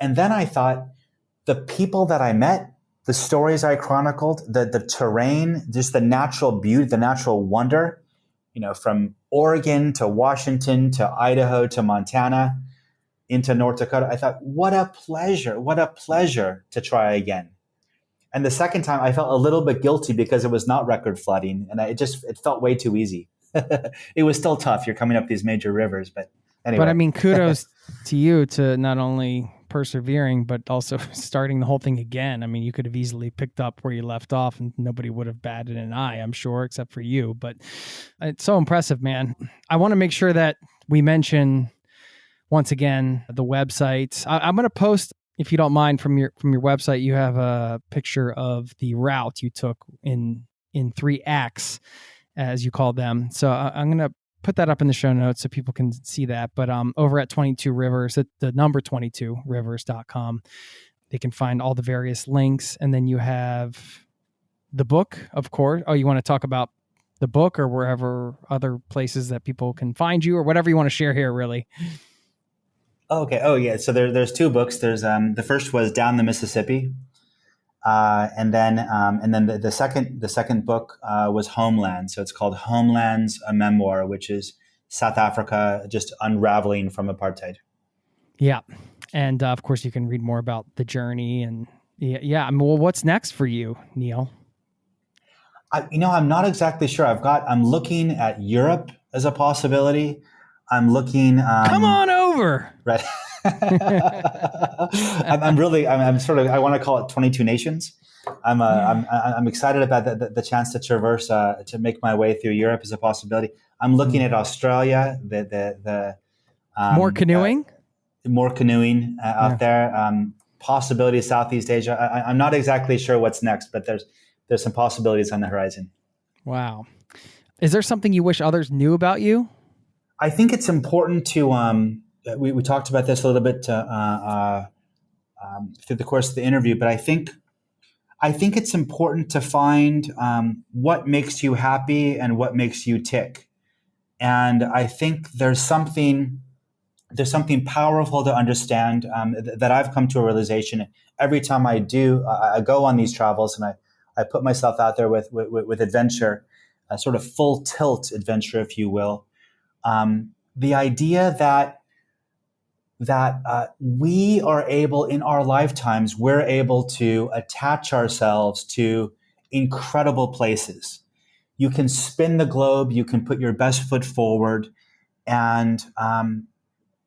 Speaker 4: And then I thought, the people that I met, the stories I chronicled, the terrain, just the natural beauty, the natural wonder, from Oregon to Washington to Idaho to Montana into North Dakota. I thought, what a pleasure to try again. And the second time I felt a little bit guilty because it was not record flooding, and it felt way too easy. It was still tough. You're coming up these major rivers, but anyway.
Speaker 1: But I mean, kudos to you to not only persevering, but also starting the whole thing again. I mean, you could have easily picked up where you left off and nobody would have batted an eye, I'm sure, except for you. But it's so impressive, man. I want to make sure that we mention once again the website. I'm going to post, if you don't mind, from your website. You have a picture of the route you took in 3 acts, as you call them. So I'm going to put that up in the show notes so people can see that. But over at 22 Rivers, at the number 22rivers.com, they can find all the various links. And then you have the book, of course. Oh, you want to talk about the book or wherever other places that people can find you or whatever you want to share here, really?
Speaker 4: Okay. Oh, yeah. So there's two books. There's the first was Down the Mississippi, and then the second book was Homeland. So it's called Homelands: A Memoir, which is South Africa just unraveling from apartheid.
Speaker 1: Yeah, and of course you can read more about the journey and yeah. I mean, well, what's next for you, Neal?
Speaker 4: I'm not exactly sure. I'm looking at Europe as a possibility. I'm looking.
Speaker 1: Come on over.
Speaker 4: Right. I'm sort of, I want to call it 22 nations. I'm excited about the chance to traverse, to make my way through Europe as a possibility. I'm looking at Australia,
Speaker 1: More canoeing?
Speaker 4: More canoeing out there. Possibilities Southeast Asia. I'm not exactly sure what's next, but there's some possibilities on the horizon.
Speaker 1: Wow. Is there something you wish others knew about you?
Speaker 4: I think it's important to, we talked about this a little bit through the course of the interview, but I think it's important to find what makes you happy and what makes you tick. And I think there's something powerful to understand that I've come to a realization every time I go on these travels and I put myself out there with adventure, a sort of full tilt adventure, if you will. The idea that we are able, in our lifetimes, we're able to attach ourselves to incredible places. You can spin the globe, you can put your best foot forward, and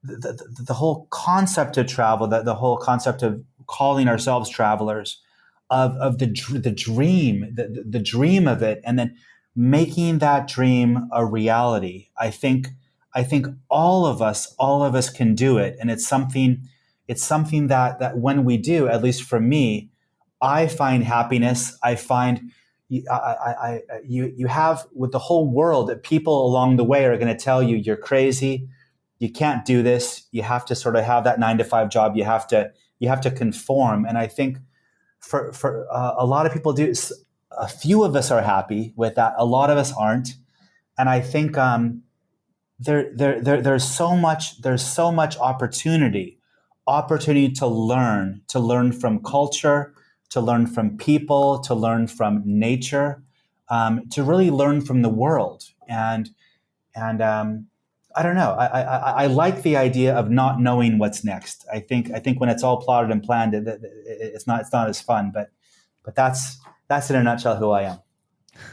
Speaker 4: the whole concept of travel, the whole concept of calling ourselves travelers, of the dream, the dream of it, and then making that dream a reality. I think all of us can do it, and it's something that when we do, at least for me, I find happiness. I find you have with the whole world that people along the way are going to tell you you're crazy, you can't do this, you have to sort of have that 9-to-5 job, you have to conform. And I think for a lot of people do. A few of us are happy with that. A lot of us aren't. And I think there's so much opportunity to learn from culture, to learn from people, to learn from nature, to really learn from the world. And I don't know. I like the idea of not knowing what's next. I think when it's all plotted and planned, it's not as fun. But that's in a nutshell who I am.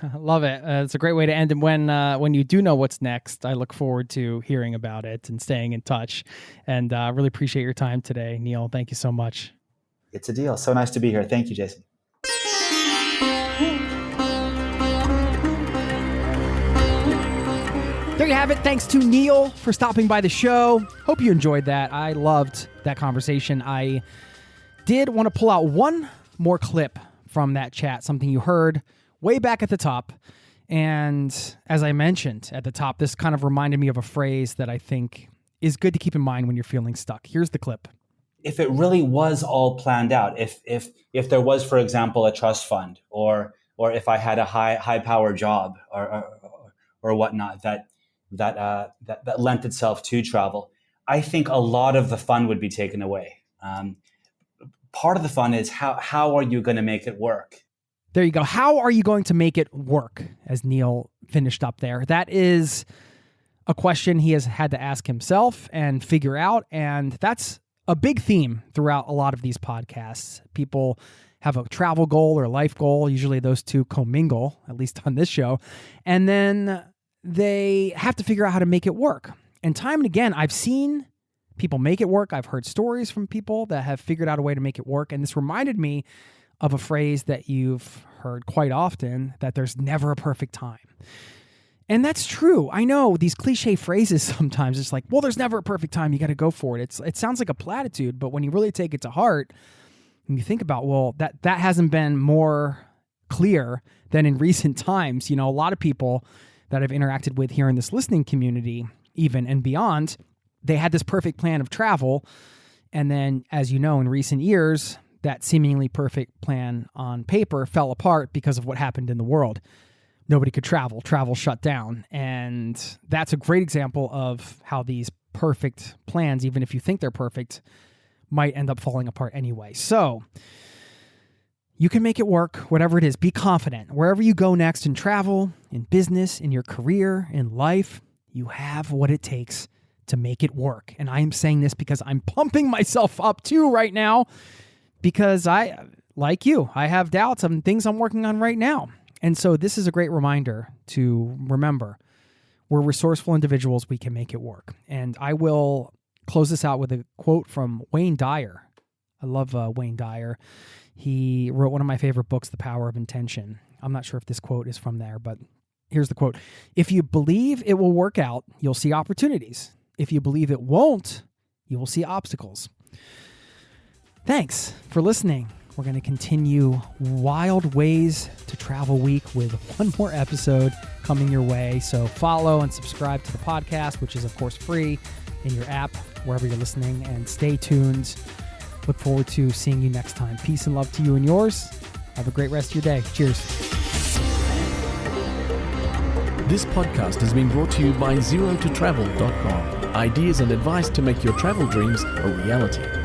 Speaker 1: I love it. It's a great way to end. And when you do know what's next, I look forward to hearing about it and staying in touch. And really appreciate your time today, Neal. Thank you so much.
Speaker 4: It's a deal. So nice to be here. Thank you, Jason.
Speaker 1: There you have it. Thanks to Neal for stopping by the show. Hope you enjoyed that. I loved that conversation. I did want to pull out one more clip from that chat, something you heard way back at the top. And as I mentioned at the top, this kind of reminded me of a phrase that I think is good to keep in mind when you're feeling stuck. Here's the clip.
Speaker 4: If it really was all planned out, if there was, for example, a trust fund, or if I had a high power job or whatnot that lent itself to travel, I think a lot of the fun would be taken away. Part of the fun is how are you going to make it work?
Speaker 1: There you go. How are you going to make it work? As Neal finished up there, that is a question he has had to ask himself and figure out. And that's a big theme throughout a lot of these podcasts. People have a travel goal or a life goal. Usually those two commingle, at least on this show. And then they have to figure out how to make it work. And time and again, I've seen people make it work. I've heard stories from people that have figured out a way to make it work. And this reminded me of a phrase that you've heard quite often, that there's never a perfect time. And that's true. I know these cliche phrases sometimes, it's like, well, there's never a perfect time. You got to go for it. It sounds like a platitude, but when you really take it to heart and you think about, well, that hasn't been more clear than in recent times. You know, a lot of people that I've interacted with here in this listening community, even and beyond, they had this perfect plan of travel. And then, as you know, in recent years, that seemingly perfect plan on paper fell apart because of what happened in the world. Nobody could travel. Travel shut down. And that's a great example of how these perfect plans, even if you think they're perfect, might end up falling apart anyway. So you can make it work, whatever it is. Be confident. Wherever you go next in travel, in business, in your career, in life, you have what it takes to make it work. And I am saying this because I'm pumping myself up too right now, because I, like you, I have doubts on things I'm working on right now. And so this is a great reminder to remember we're resourceful individuals. We can make it work. And I will close this out with a quote from Wayne Dyer. I love Wayne Dyer. He wrote one of my favorite books, The Power of Intention. I'm not sure if this quote is from there, but here's the quote. If you believe it will work out, you'll see opportunities. If you believe it won't, you will see obstacles. Thanks for listening. We're going to continue Wild Ways to Travel Week with one more episode coming your way. So follow and subscribe to the podcast, which is, of course, free in your app, wherever you're listening, and stay tuned. Look forward to seeing you next time. Peace and love to you and yours. Have a great rest of your day. Cheers.
Speaker 5: This podcast has been brought to you by ZeroToTravel.com. Ideas and advice to make your travel dreams a reality.